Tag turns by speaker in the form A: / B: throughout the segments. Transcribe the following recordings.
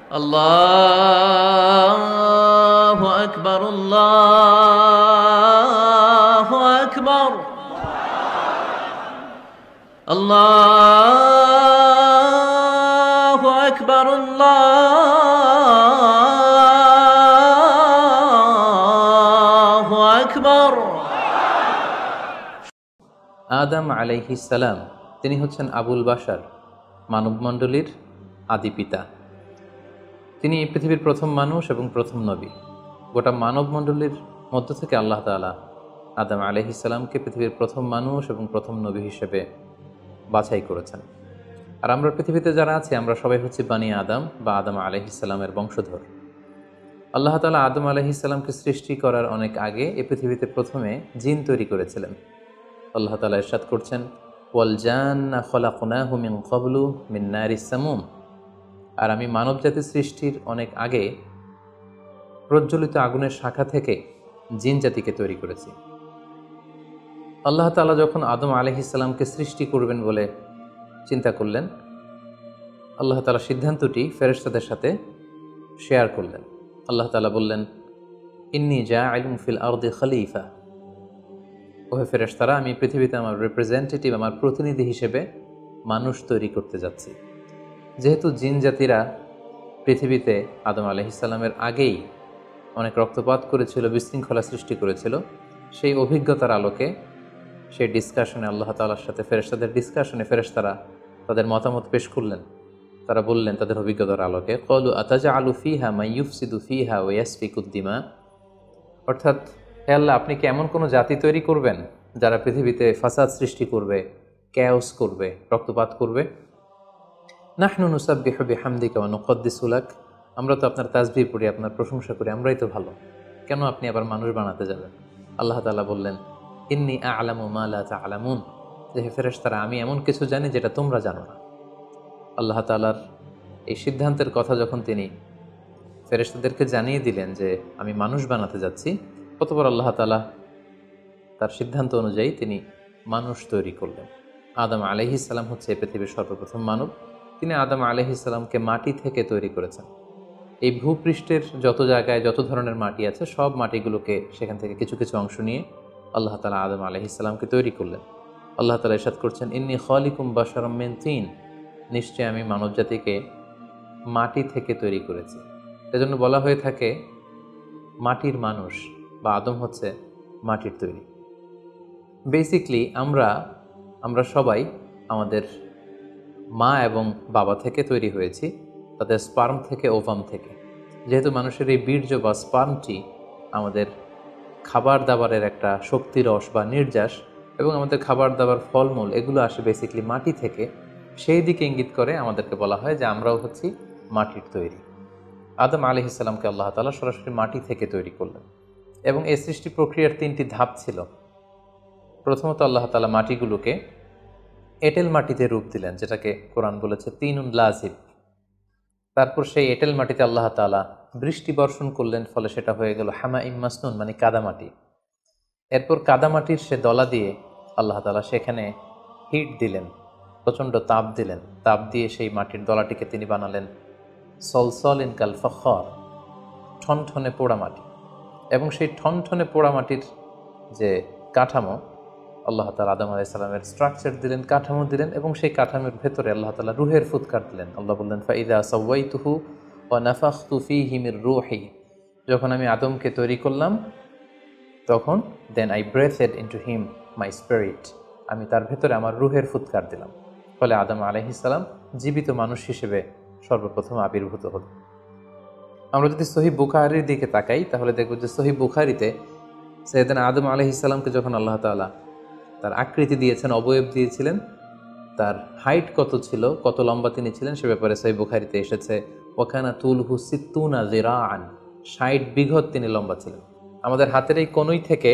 A: الله أكبر الله أكبر الله أكبر الله أكبر
B: আদম আলাইহিস সালাম তিনি হচ্ছেন আবুল বাশার, মানবমণ্ডলীর আদি পিতা। তিনি পৃথিবীর প্রথম মানুষ এবং প্রথম নবী। গোটা মানবমণ্ডলীর মধ্য থেকে আল্লাহ তাআলা আদম আলাইহিস সালামকে পৃথিবীর প্রথম মানুষ এবং প্রথম নবী হিসেবে বাছাই করেছেন। আর আমরা পৃথিবীতে যারা আছি আমরা সবাই হচ্ছি বানি আদম বা আদম আলাইহিস সালামের বংশধর। আল্লাহ তাআলা আদম আলাইহিস সালামকে সৃষ্টি করার অনেক আগে এই পৃথিবীতে প্রথমে জিন তৈরি করেছিলেন। আল্লাহ তাআলা ইরশাদ করছেন, ওয়াল জান্না খলাকনাহু মিন ক্বাবলু মিন নারিস সামুম। আর আমি মানবজাতি সৃষ্টির অনেক আগে প্রজ্বলিত আগুনের শাখা থেকে জিন জাতিকে তৈরি করেছি। আল্লাহ তাআলা যখন আদম আলাইহিস সালামকে সৃষ্টি করবেন বলে চিন্তা করলেন, আল্লাহ তাআলা সিদ্ধান্তটি ফেরেশতাদের সাথে শেয়ার করলেন। আল্লাহ তাআলা বললেন, ইন্নী জাআইলুন ফিল আরদি খলিফা। ওহে ফেরেশতারা, আমি পৃথিবীতে আমার রিপ্রেজেন্টেটিভ, আমার প্রতিনিধি হিসেবে মানুষ তৈরি করতে যাচ্ছি। যেহেতু জিন জাতিরা পৃথিবীতে আদম আলাইহিস সালামের আগেই অনেক রক্তপাত করেছিল, বিশৃঙ্খলা সৃষ্টি করেছিল, সেই অভিজ্ঞতার আলোকে সেই ডিসকাশনে আল্লাহ তাআলার সাথে ফেরেশতাদের ডিসকাশনে ফেরেশতারা তাদের মতামত পেশ করলেন। তারা বললেন তাদের অভিজ্ঞতার আলোকে, ক্বালু আতাজআলু ফিহা মান ইউফসিদু ফিহা ওয়া ইয়াসফিকুদ দিমা। অর্থাৎ, হে আল্লাহ, আপনি কি এমন কোনো জাতি তৈরি করবেন যারা পৃথিবীতে ফাসাদ সৃষ্টি করবে, ক্যাওস করবে, রক্তপাত করবে? নাহনু নুসাব্বিহু বিহামদিকা ওয়া নুকদ্দিসু লাক। আমরা তো আপনার তাসবিহ পড়ি, আপনার প্রশংসা করি, আমরাই তো ভালো, কেন আপনি আবার মানুষ বানাতে যাবেন? আল্লাহ তাআলা বললেন, ইন্নী আ'লামু মা লা তা'লামুন। যে হে ফেরেশতারা, আমি এমন কিছু জানি যেটা তোমরা জানো না। আল্লাহ তাআলার এই সিদ্ধান্তের কথা যখন তিনি ফেরেশতাদেরকে জানিয়ে দিলেন যে আমি মানুষ বানাতে যাচ্ছি, অতঃপর আল্লাহ তাআলা তার সিদ্ধান্ত অনুযায়ী তিনি মানুষ তৈরি করলেন। আদম আলাইহিস সালাম হচ্ছে পৃথিবীর সর্বপ্রথম মানব। তিনি আদম আলাইহিস সালামকে মাটি থেকে তৈরি করেছেন। এই ভূপৃষ্ঠের যত জায়গায় যত ধরনের মাটি আছে, সব মাটিগুলোকে সেখান থেকে কিছু কিছু অংশ নিয়ে আল্লাহ তাআলা আদম আলাইহিস সালামকে তৈরি করলেন। আল্লাহ তাআলা ইরশাদ করছেন, ইন্নী খালিকুম বাশারাম মিন তিন। নিশ্চয় আমি মানবজাতিকে মাটি থেকে তৈরি করেছি। এজন্য বলা হয়ে থাকে মাটির মানুষ, বা আদম হচ্ছে মাটির তৈরি। বেসিকলি আমরা সবাই আমাদের মা এবং বাবা থেকে তৈরি হয়েছি, তাদের স্পার্ম থেকে, ওভাম থেকে। যেহেতু মানুষের এই বীর্য বা স্পার্মটি আমাদের খাবার দাবারের একটা শক্তি রস বা নির্যাস, এবং আমাদের খাবার দাবার ফলমূল এগুলো আসে বেসিকলি মাটি থেকে, সেই দিকে ইঙ্গিত করে আমাদেরকে বলা হয় যে আমরাও হচ্ছি মাটির তৈরি। আদম আলাইহিস সালামকে আল্লাহ তাআলা সরাসরি মাটি থেকে তৈরি করলেন, এবং এই সৃষ্টি প্রক্রিয়ার তিনটি ধাপ ছিল। প্রথমত আল্লাহ তাআলা মাটিগুলোকে এঁটেল মাটিতে রূপ দিলেন, যেটাকে কোরআন বলেছে তিনুন লাজিব। তারপর সেই এঁটেল মাটিতে আল্লাহ তাআলা বৃষ্টি বর্ষণ করলেন, ফলে সেটা হয়ে গেল হামাইম মাসনুন, মানে কাদামাটি। এরপর কাদামাটির সে দলা দিয়ে আল্লাহ তাআলা সেখানে হিট দিলেন, প্রচণ্ড তাপ দিলেন। তাপ দিয়ে সেই মাটির দলাটিকে তিনি বানালেন সলসলিন কাল ফখর, ঠনঠনে পোড়া মাটি। এবং সেই ঠনঠনে পোড়া মাটির যে কাঠামো, আল্লাহ তাআলা আদম আলাইহিস সালামের স্ট্রাকচার দিলেন, কাঠামো দিলেন, এবং সেই কাঠামোর ভেতরে আল্লাহ তাআলা রুহের ফুৎকার দিলেন। আল্লাহ বললেন, ফাইদা সাওয়াইতুহু ওয়া নাফাখতু ফীহি মির রূহি। যখন আমি আদমকে তৈরি করলাম, তখন then I breathed into him my spirit. আমি তার ভেতরে আমার রুহের ফুৎকার দিলাম। ফলে আদম আলাইহিস সালাম জীবিত মানুষ হিসেবে সর্বপ্রথম আবির্ভূত হল। আমরা যদি সহিহ বুখারীর দিকে তাকাই, তাহলে দেখব যে সহিহ বুখারীতে সাইয়েদনা আদম আলাইহিস সালামকে যখন আল্লাহ তাআলা তার আকৃতি দিয়েছেন, অবয়ব দিয়েছিলেন, তার হাইট কত ছিল, কত লম্বা তিনি ছিলেন, সে ব্যাপারে সহিহ বুখারীতে এসেছে, ওয়াকানা তুলহু সিত্তুনা যিরাআন, 60 বিঘত তিনি লম্বা ছিলেন। আমাদের হাতের এই কনুই থেকে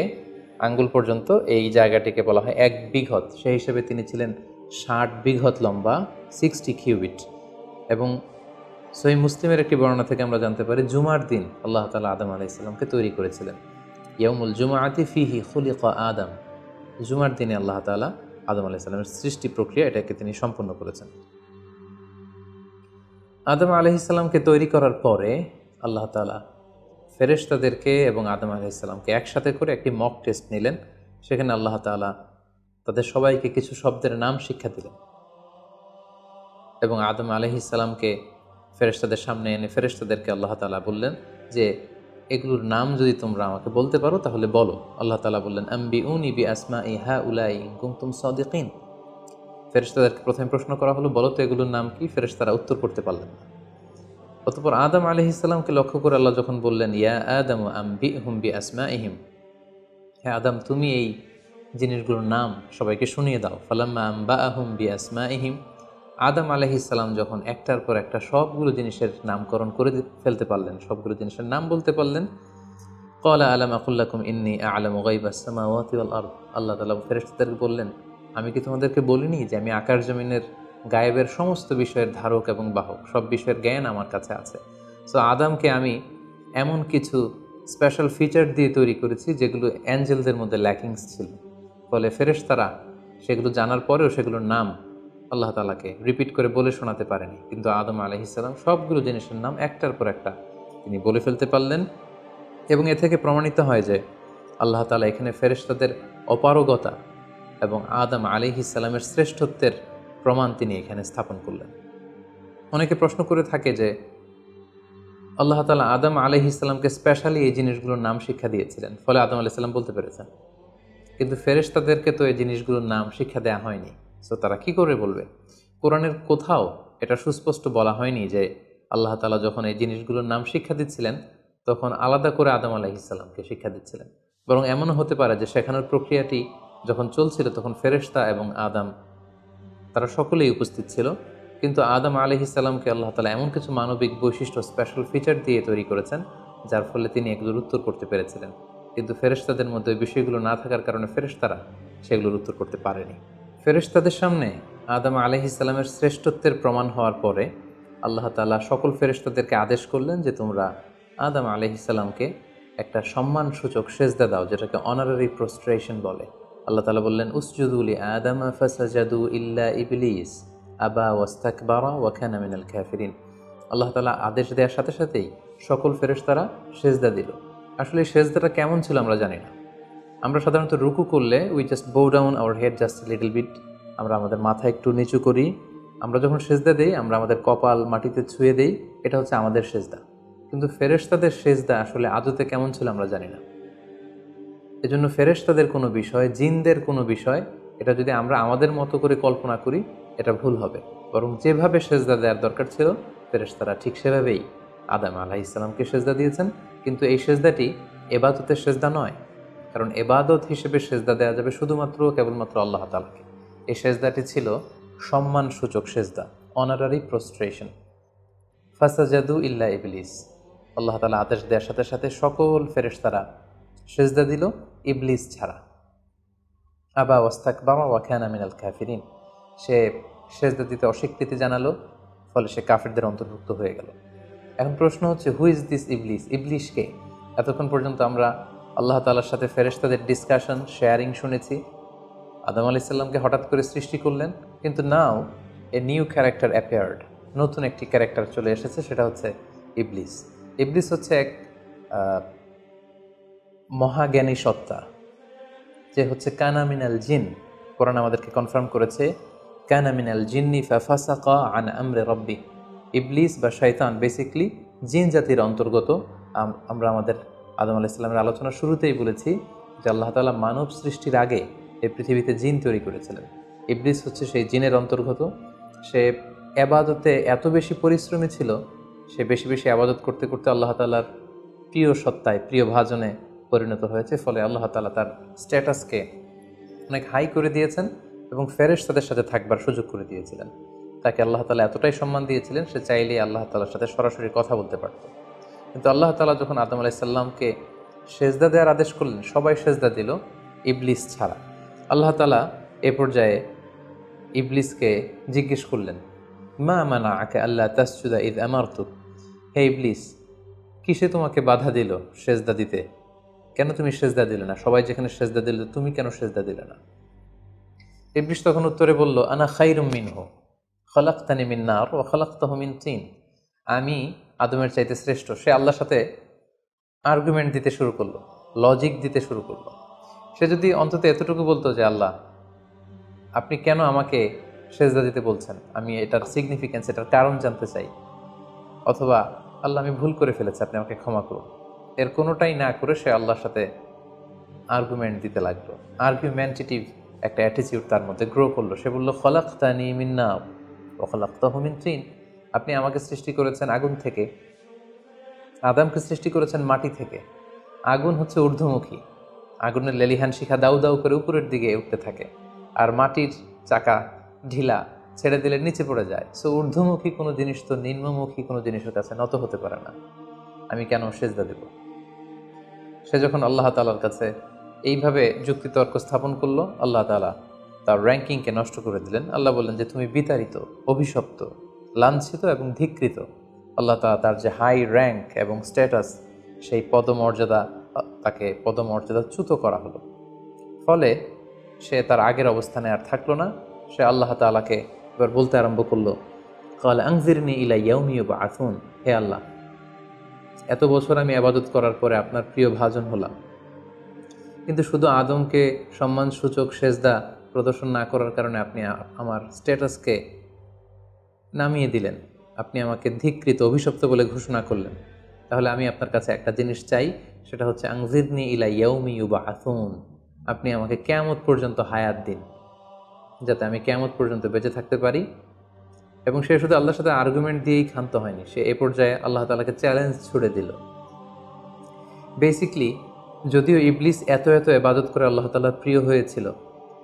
B: আঙ্গুল পর্যন্ত এই জায়গাটিকে বলা হয় 1 বিঘত। সেই হিসেবে তিনি ছিলেন 60 বিঘত লম্বা, 60 কিউবিট। এবং সহিহ মুসলিমের একটি বর্ণনা থেকে আমরা জানতে পারি, জুমার দিন আল্লাহ তাআলা আদম আলাইহিস সালামকে তৈরি করেছিলেন। ইয়াউমুল জুমআতি ফীহি খুলিকা আদম। জুমার দিনে আল্লাহ তাআলা আদম আলাইহিস সালামের সৃষ্টি প্রক্রিয়া এটাকে তিনি সম্পন্ন করেছেন। আদম আলাইহিসসালামকে তৈরি করার পরে আল্লাহ তাআলা ফেরেশতাদেরকে এবং আদম আলাইহিসসালামকে একসাথে করে একটি মক টেস্ট নিলেন। সেখানে আল্লাহ তাআলা তাদের সবাইকে কিছু শব্দের নাম শিক্ষা দিলেন এবং আদম আলাইহিসসালামকে ফেরেশতাদের সামনে এনে ফেরেশতাদেরকে আল্লাহ তাআলা বললেন যে এগুলোর নাম যদি তোমরা আমাকে বলতে পারো তাহলে বলো। আল্লাহ তাআলা বললেন আম্বিউনি বিআসমাই হাউলাই ইন কুনতুম সাদিকিন। ফেরেশতাদেরকে প্রথমে প্রশ্ন করা হলো, বলো তো এগুলোর নাম কি? ফেরেশতারা উত্তর করতে পারলেন না। অতঃপর আদম আলাইহিসসালামকে লক্ষ্য করে আল্লাহ যখন বললেন ইয়া আদম আম্বিহুম বিআসমাইহিম, হে আদম তুমি এই জিনিসগুলোর নাম সবাইকে শুনিয়ে দাও। ফালাম্মা আম্বাআহুম বিআসমাইহিম, আদম আলাইহিসসালাম যখন একটার পর একটা সবগুলো জিনিসের নামকরণ করে ফেলতে পারলেন, সবগুলো জিনিসের নাম বলতে পারলেন, ক্বালা আলাম আকুল লাকুম ইন্নী আ'লামু গায়বাস সামাওয়াতি ওয়াল আরদ, আল্লাহ তাআলা ফেরেশতাদেরকে বললেন আমি কি তোমাদেরকে বলিনি যে আমি আকাশ জমিনের গায়েবের সমস্ত বিষয়ের ধারক এবং বাহক, সব বিষয়ের জ্ঞান আমার কাছে আছে। সো আদমকে আমি এমন কিছু স্পেশাল ফিচার দিয়ে তৈরি করেছি যেগুলো অ্যাঞ্জেলদের মধ্যে ল্যাকিংস ছিল, ফলে ফেরেশতারা সেগুলো জানার পরেও সেগুলোর নাম আল্লাহ তাআলাকে রিপিট করে বলে শোনাতে পারেনি। কিন্তু আদম আলাইহিসসালাম সবগুলো জিনিসের নাম একটার পর একটা তিনি বলে ফেলতে পারলেন। এবং এ থেকে প্রমাণিত হয় যে আল্লাহ তাআলা এখানে ফেরেশতাদের অপারগতা এবং আদম আলাইহিসসালামের শ্রেষ্ঠত্বের প্রমাণ তিনি এখানে স্থাপন করলেন। অনেকে প্রশ্ন করে থাকে যে আল্লাহ তাআলা আদম আলাইহিসসালামকে স্পেশালি এই জিনিসগুলোর নাম শিক্ষা দিয়েছিলেন, ফলে আদম আলাইহিসসালাম বলতে পেরেছেন, কিন্তু ফেরেশতাদেরকে তো এই জিনিসগুলোর নাম শিক্ষা দেওয়া হয়নি। সো তারা কি করে বলবে? কোরআনের কোথাও এটা সুস্পষ্ট বলা হয়নি যে আল্লাহ তাআলা যখন এই জিনিসগুলোর নাম শিক্ষা দিচ্ছিলেন তখন আলাদা করে আদম আলাইহিসসালামকে শিক্ষা দিচ্ছিলেন। বরং এমনও হতে পারে যে শেখানোর প্রক্রিয়াটি যখন চলছিল তখন ফেরেশতা এবং আদম তারা সকলেই উপস্থিত ছিল, কিন্তু আদম আলাইহিসসালামকে আল্লাহ তাআলা এমন কিছু মানবিক বৈশিষ্ট্য স্পেশাল ফিচার দিয়ে তৈরি করেছেন যার ফলে তিনি এগুলোর উত্তর করতে পেরেছিলেন। কিন্তু ফেরেশতাদের মধ্যে ওই বিষয়গুলো না থাকার কারণে ফেরেশতারা সেগুলোর উত্তর করতে পারেনি। ফেরেশতাদের সামনে আদম আলাইহিসসালামের শ্রেষ্ঠত্বের প্রমাণ হওয়ার পরে আল্লাহ তাআলা সকল ফেরেশতাদেরকে আদেশ করলেন যে তোমরা আদম আলাইহিসসালামকে একটা সম্মানসূচক সেজদা দাও, যেটাকে অনারারি প্রোস্ট্রেশন বলে। আল্লাহ তাআলা বললেন উসজুদু লি আদম ফাসাজাদু ইল্লা ইবলিস আবা ওয়াস্তাকবারা ওয়া কানা মিনাল কাফিরিন। আল্লাহ তাআলা আদেশ দেওয়ার সাথে সাথেই সকল ফেরেশতারা সেজদা দিল। আসলে এই সেজদাটা কেমন ছিল আমরা জানি না। আমরা সাধারণত রুকু করলে we just bow down our head just little bit, আমরা আমাদের মাথা একটু নিচু করি। আমরা যখন সেজদা দেই আমরা আমাদের কপাল মাটিতে ছুঁয়ে দেই, এটা হচ্ছে আমাদের সেজদা। কিন্তু ফেরেশতাদের সেজদা আসলে আদতে কেমন ছিল আমরা জানি না। এজন্য ফেরেশতাদের কোনো বিষয়, জিনদের কোনো বিষয়, এটা যদি আমরা আমাদের মতো করে কল্পনা করি এটা ভুল হবে। বরং যেভাবে সেজদা দেওয়ার দরকার ছিল ফেরেশতারা ঠিক সেভাবেই আদম আলাইহিসসালামকে সেজদা দিয়েছেন। কিন্তু এই সেজদাটি এবাদতের সেজদা নয়, কারণ এবাদত হিসেবে সেজদা দেওয়া যাবে শুধুমাত্র কেবলমাত্র আল্লাহ তাআলাকে। এই সেজদাটি ছিল সম্মানসূচক সেজদা, অনারারি প্রোস্ট্রেশন। ফাসাজাদু ইল্লা ইবলিস, আল্লাহ তাআলা আদেশ দেওয়ার সাথে সাথে সকল ফেরেশতারা সেজদা দিল, ইবলিস ছাড়া। আবা ওয়াস্তাকবারা ওয়া কানা মিনাল কাফিরিন, সে সেজদা দিতে অস্বীকৃতি জানালো, ফলে সে কাফিরদের অন্তর্ভুক্ত হয়ে গেল। এখন প্রশ্ন হচ্ছে হু ইজ দিস ইবলিস? ইবলিস কে? এতক্ষণ পর্যন্ত আমরা আল্লাহ তাআলার সাথে ফেরেশতাদের ডিসকাশন, শেয়ারিং শুনেছি। আদম আলাইহিস সালামকে হঠাৎ করে সৃষ্টি করলেন, কিন্তু নাও এ নিউ ক্যারেক্টার অ্যাপিয়ার্ড, নতুন একটি ক্যারেক্টার চলে এসেছে, সেটা হচ্ছে ইবলিস। ইবলিস হচ্ছে এক মহাজ্ঞানী সত্তা, যে হচ্ছে কানা মিনাল জিন। কোরআন আমাদেরকে কনফার্ম করেছে কানা মিনাল জিন্নি ফাফাসাকা আন আমরি রাব্বি। ইবলিস বা শয়তান বেসিকলি জিন জাতির অন্তর্গত। আমরা আমাদের আদম আলাইহিস সালামের আলোচনার শুরুতেই বলেছি যে আল্লাহ তাআলা মানব সৃষ্টির আগে এই পৃথিবীতে জিন তৈরি করেছিলেন। ইবলিস হচ্ছে সেই জিনের অন্তর্গত। সে এবাদতে এত বেশি পরিশ্রমী ছিল, সে বেশি বেশি আবাদত করতে করতে আল্লাহ তাআলার প্রিয় সত্তায়, প্রিয় ভাজনে পরিণত হয়েছে। ফলে আল্লাহ তাআলা তার স্ট্যাটাসকে অনেক হাই করে দিয়েছেন এবং ফেরেশতাদের সাথে থাকবার সুযোগ করে দিয়েছিলেন। তাকে আল্লাহ তাআলা এতটাই সম্মান দিয়েছিলেন, সে চাইলেই আল্লাহ তাআলার সাথে সরাসরি কথা বলতে পারত। কিন্তু আল্লাহ তাআলা যখন আদম আলাইহিস সালামকে সেজদা দেওয়ার আদেশ করলেন, সবাই সেজদা দিল, ইবলিস ছাড়া। আল্লাহ তাআলা এ পর্যায়ে ইবলিসকে জিজ্ঞেস করলেন মা মানাআকা আল্লা তাসজুদা ইয আমারতুক, হে ইবলিস, কিসে তোমাকে বাধা দিল সেজদা দিতে? কেন তুমি সেজদা দিলে না? সবাই যেখানে সেজদা দিল তুমি কেন সেজদা দিলে না? ইবলিস তখন উত্তরে বলল আনা খায়রুম মিনহু খালাকতানি মিন নার ওয়া খালাকতাহু মিন তিন। আমি আদমের চাইতে শ্রেষ্ঠ। সে আল্লাহর সাথে আর্গুমেন্ট দিতে শুরু করলো, লজিক দিতে শুরু করলো। সে যদি অন্তত এতটুকু বলতো যে আল্লাহ আপনি কেন আমাকে সেজদা দিতে বলছেন, আমি এটার সিগনিফিক্যান্স, এটার কারণ জানতে চাই, অথবা আল্লাহ আমি ভুল করে ফেলেছি, আপনি আমাকে ক্ষমা করুন, এর কোনোটাই না করে সে আল্লাহর সাথে আর্গুমেন্ট দিতে লাগলো। আর্গুমেন্টেটিভ একটা অ্যাটিটিউড তার মধ্যে গ্রো করলো। সে বলল খলাকতানি মিন নার ওয়া খলাকতাহু মিন তিন, আপনি আমাকে সৃষ্টি করেছেন আগুন থেকে, আদমকে সৃষ্টি করেছেন মাটি থেকে। আগুন হচ্ছে ঊর্ধ্বমুখী, আগুনের লেলিহান শিখা দাউ দাউ করে উপরের দিকে উঠতে থাকে, আর মাটির চাকা ঢিলা, ছেড়ে দিলে নিচে পড়ে যায়। সো ঊর্ধ্বমুখী কোনো জিনিস তো নিম্নমুখী কোনো জিনিসের কাছে নত হতে পারে না, আমি কেন সেজদা দেব? সে যখন আল্লাহ তাআলার কাছে এইভাবে যুক্তিতর্ক স্থাপন করলো, আল্লাহ তাআলা তার র্যাঙ্কিংকে নষ্ট করে দিলেন। আল্লাহ বললেন যে তুমি বিতাড়িত, অভিশপ্ত, লাঞ্ছিত এবং ধিক্কৃত। আল্লাহ তাআলা তার যে হাই র্যাঙ্ক এবং স্ট্যাটাস, সেই পদমর্যাদা, তাকে পদমর্যাদাচ্যুত করা হলো। ফলে সে তার আগের অবস্থানে আর থাকলো না। সে আল্লাহ তাআলাকে এবার বলতে আরম্ভ করলো, ক্বাল আনজিরনি ইলা ইয়াউমি ইউবআসুন, হে আল্লাহ, এত বছর আমি ইবাদত করার পরে আপনার প্রিয় ভাজন হলাম, কিন্তু শুধু আদমকে সম্মানসূচক সেজদা প্রদর্শন না করার কারণে আপনি আমার স্ট্যাটাসকে নামিয়ে দিলেন, আপনি আমাকে ধিক্কৃত, অভিশপ্ত বলে ঘোষণা করলেন। তাহলে আমি আপনার কাছে একটা জিনিস চাই, সেটা হচ্ছে আনজিরনি ইলা ইয়াউমি ইউবআসুন, আপনি আমাকে কিয়ামত পর্যন্ত হায়াত দিন, যাতে আমি কিয়ামত পর্যন্ত বেঁচে থাকতে পারি। এবং সে শুধু আল্লাহর সাথে আর্গুমেন্ট দিয়েই ক্ষান্ত হয়নি, সে এ পর্যায়ে আল্লাহ তাআলাকে চ্যালেঞ্জ ছুড়ে দিল। বেসিকলি যদিও ইবলিস এত এত ইবাদত করে আল্লাহ তাআলার প্রিয় হয়েছিল,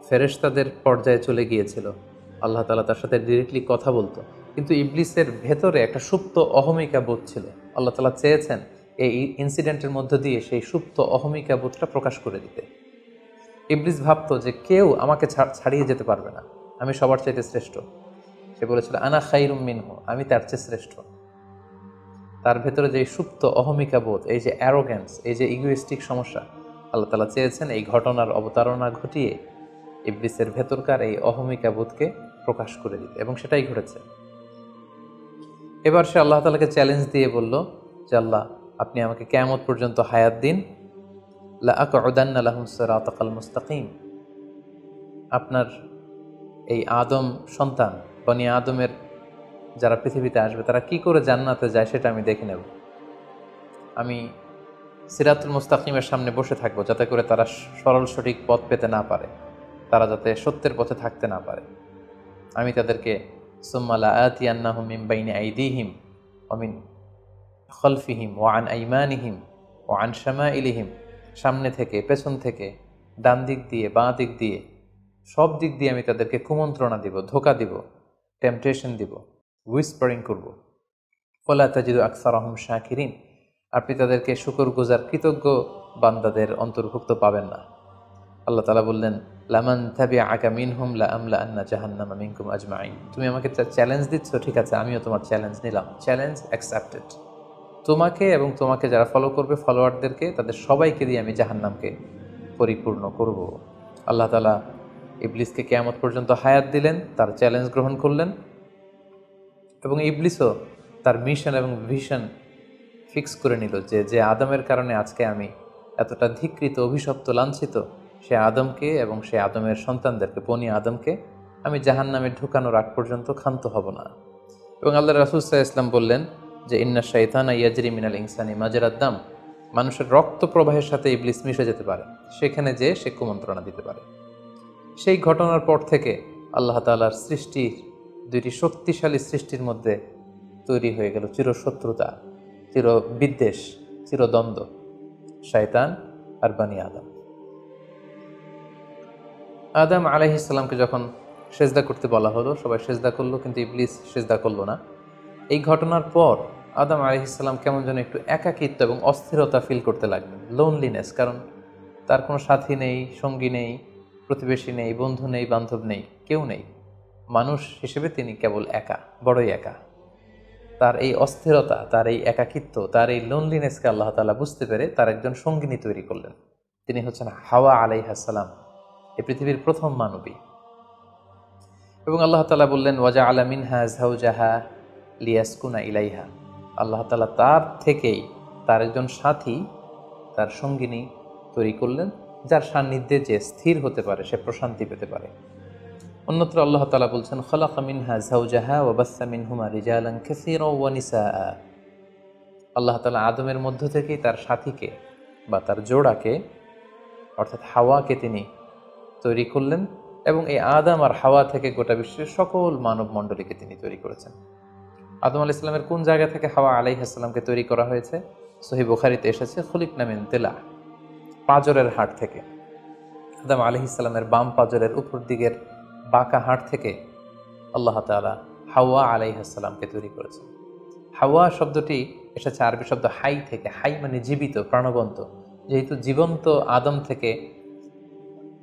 B: ফেরেশতাদের পর্যায়ে চলে গিয়েছিল, আল্লাহ তাআলা তার সাথে ডিরেক্টলি কথা বলতো, কিন্তু ইবলিসের ভেতরে একটা সুপ্ত অহমিকা বোধ ছিল। আল্লাহ তাআলা চেয়েছেন এই ইনসিডেন্টের মধ্য দিয়ে সেই সুপ্ত অহমিকা বোধটা প্রকাশ করে দিতে। ইবলিস ভাবতো যে কেউ আমাকে ছাড়িয়ে যেতে পারবে না, আমি সবার চাইতে শ্রেষ্ঠ। সে বলেছিল আনা খাইরুম মিনহু, আমি তার চেয়ে শ্রেষ্ঠ। তার ভেতরে যে সুপ্ত অহমিকা বোধ, এই যে অ্যারোগ্যান্স, এই যে ইগোইস্টিক সমস্যা, আল্লাহ তাআলা চেয়েছেন এই ঘটনার অবতারণা ঘটিয়ে ইবলিসের ভেতরকার এই অহমিকা বোধকে প্রকাশ করে দিতে, এবং সেটাই ঘটেছে। এবার সে আল্লাহ তাআলাকে চ্যালেঞ্জ দিয়ে বলল যে আল্লাহ আপনি আমাকে কিয়ামত পর্যন্ত হায়াত দিন, লা আকউদান্না লাহুম সিরাতাকাল মুস্তাকিম, আপনার এই আদম সন্তান, বনি আদমের যারা পৃথিবীতে আসবে, তারা কি করে জান্নাতে যায় সেটা আমি দেখে নেব। আমি সিরাতুল মুস্তাকিমের সামনে বসে থাকবো, যাতে করে তারা সরল সঠিক পথ পেতে না পারে, তারা যাতে সত্যের পথে থাকতে না পারে। আমি তাদেরকে সুম্মা লাআতিয়ান্নাহুম মিন বাইনি আইদিহিম ওয়া মিন খালফিহিম ওয়া আন আইমানিহিম ওয়া আন শামাইলিহিম, সামনে থেকে, পেছন থেকে, ডান দিক দিয়ে, বাঁ দিক দিয়ে, সব দিক দিয়ে আমি তাদেরকে কুমন্ত্রণা দিব, ধোঁকা দিব, টেম্পটেশন দিব, হুইসপারিং করব। ফালা তাজিদু আকসারাহুম শাকিরিন, আপনি তাদেরকে শুকরগুজার কৃতজ্ঞ বান্দাদের অন্তর্ভুক্ত পাবেন না। আল্লাহ তাআলা বললেন লামান তাবিআকা মিনহুম লাআমলাআন্না জাহান্নামা মিনকুম আজমাইন, তুমি আমাকে চ্যালেঞ্জ দিচ্ছ, ঠিক আছে, আমিও তোমার চ্যালেঞ্জ নিলাম, চ্যালেঞ্জ অ্যাকসেপ্টেড। তোমাকে এবং তোমাকে যারা ফলো করবে, ফলোয়ারদেরকে, তাদের সবাইকে দিয়ে আমি জাহান্নামকে পরিপূর্ণ করব। আল্লাহ তাআলা ইবলিসকে কিয়ামত পর্যন্ত হায়াত দিলেন, তার চ্যালেঞ্জ গ্রহণ করলেন, এবং ইবলিসও তার মিশন এবং ভিশন ফিক্স করে নিল যে যে আদমের কারণে আজকে আমি এতটা ধিক্কৃত, অভিশপ্ত, লাঞ্ছিত, সে আদমকে এবং সে আদমের সন্তানদেরকে, বনি আদমকে আমি জাহান্নামে ঢুকানোর আগ পর্যন্ত ক্ষান্ত হব না। এবং আল্লাহ রাসূল সাল্লাল্লাহু আলাইহি ওয়াসাল্লাম বললেন যে ইন্না শাইতানা ইয়াজরি মিনাল ইনসানি মাজরাদ দাম, মানুষের রক্ত প্রবাহের সাথে ইবলিস মিশে যেতে পারে, সেখানে যে সে কুমন্ত্রণা দিতে পারে। সেই ঘটনার পর থেকে আল্লাহ তাআলার সৃষ্টির, দুইটি শক্তিশালী সৃষ্টির মধ্যে তৈরি হয়ে গেল চিরশত্রুতা, চিরবিদ্বেষ, চিরদ্বন্দ্ব, শয়তান আর বনি আদম। আদম আলাইহিস সালামকে যখন সেজদা করতে বলা হলো, সবাই সেজদা করলো, কিন্তু ইবলিস সেজদা করলো না। এই ঘটনার পর আদম আলাইহিস সালাম কেমন যেন একটু একাকিত্ব এবং অস্থিরতা ফিল করতে লাগলেন, লোনলিনেস, কারণ তার কোনো সাথী নেই, সঙ্গী নেই, প্রতিবেশী নেই, বন্ধু নেই, বান্ধব নেই, কেউ নেই। মানুষ হিসেবে তিনি কেবল একা, বড়ই একা। তার এই অস্থিরতা, তার এই একাকিত্ব, তার এই লোনলিনেসকে আল্লাহ তাআলা বুঝতে পেরে তার একজন সঙ্গিনী তৈরি করলেন। তিনি হচ্ছেন হাওয়া আলাইহিস সালাম, এই পৃথিবীর প্রথম মানবী। এবং আল্লাহ তাআলা বললেন ওয়াজআলা মিনহা যাওজাহা লিয়াসকুনা ইলাইহা, আল্লাহ তাআলা তার থেকেই তার একজন সাথী, তার সঙ্গিনী তৈরি করলেন, যার সান্নিধ্যে যে স্থির হতে পারে, সে প্রশান্তি পেতে পারে। অন্যত্র আল্লাহ তাআলা বলছেন, খালাকা মিনহা যাওজাহা ওয়া বাসসা মিনহুমা রিজালান কাসীরা ওয়া নিসাআ। আল্লাহ তাআলা আদমের মধ্য থেকেই তার সাথীকে বা তার জোড়াকে, অর্থাৎ হাওয়াকে তিনি তৈরি করলেন, এবং এই আদম আর হাওয়া থেকে গোটা বিশ্বের সকল মানব মণ্ডলীকে তিনি তৈরি করেছেন। আদম আলাইহিস সালামের কোন জায়গা থেকে হাওয়া আলাইহিস সালামকে তৈরি করা হয়েছে? সহিহ বুখারীতে এসেছে, খুলিকনা মিন তিলা, পাঁজরের হাড় থেকে। আদম আলাইহিস সালামের বাম পাঁজরের উপর দিকের বাঁকা হাড় থেকে আল্লাহ তাআলা হাওয়া আলাইহিস সালামকে তৈরি করেছেন। হাওয়া শব্দটি এসেছে আরবি শব্দ হাই থেকে। হাই মানে জীবিত, প্রাণবন্ত। যেহেতু জীবন্ত আদম থেকে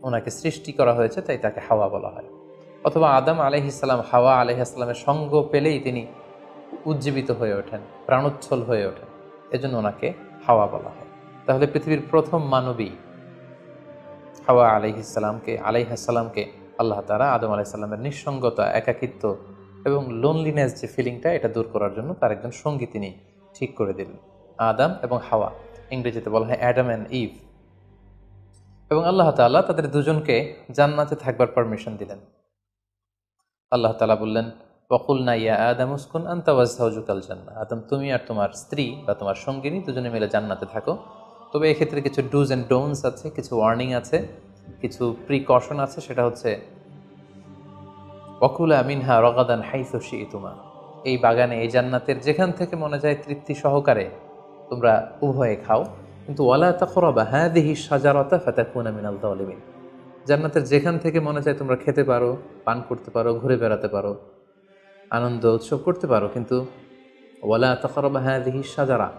B: ওনাকে সৃষ্টি করা হয়েছে, তাই তাকে হাওয়া বলা হয়। অথবা আদম আলাইহিস সালাম হাওয়া আলাইহিস সালামের সঙ্গ পেলেই তিনি উজ্জীবিত হয়ে ওঠেন, প্রাণোচ্ছল হয়ে ওঠেন, এজন্য ওনাকে হাওয়া বলা হয়। তাহলে পৃথিবীর প্রথম মানবী হাওয়া আলাইহিস সালামকে আল্লাহ তাআলা আদম আলাইহিস সালামের নিঃসঙ্গতা, একাকিত্ব এবং লোনলিনেস যে ফিলিংটা, এটা দূর করার জন্য তার একজন সঙ্গী তিনি ঠিক করে দিলেন, আদম এবং হাওয়া। ইংরেজিতে বলা হয় অ্যাডাম অ্যান্ড ইভ। এবং আল্লাহ তাআলা তাদের দুজনকে জান্নাতে থাকবার পারমিশন দিলেন। আল্লাহ তাআলা বললেন, ওয়াকুলনা ইয়া আদম উসকুন আনতা ওয়া যাওজুকাল জান্নাহ। আদম, তুমি আর তোমার স্ত্রী বা তোমার সঙ্গিনী দুজনে মিলে জান্নাতে থাকো। তবে এক্ষেত্রে কিছু ডুজ অ্যান্ড ডোন্টস আছে, কিছু ওয়ার্নিং আছে, কিছু প্রিকশন আছে। সেটা হচ্ছে, ওয়াকুলা মিনহা রাগাদান হাইসু শি'তুমা। এই বাগানে, এই জান্নাতের যেখান থেকে মনে যায় তৃপ্তি সহকারে তোমরা উভয়ে খাও, কিন্তু ওয়ালা তাকরাবা হাযিহি শাজারাতা ফাতাকুনা মিনাল যালিমিন। জান্নাতের যেখান থেকে মনে চায় তোমরা খেতে পারো, পান করতে পারো, ঘুরে বেড়াতে পারো, আনন্দ উৎসব করতে পারো, কিন্তু ওয়ালা তাকরাবা হাযিহি শাজারা,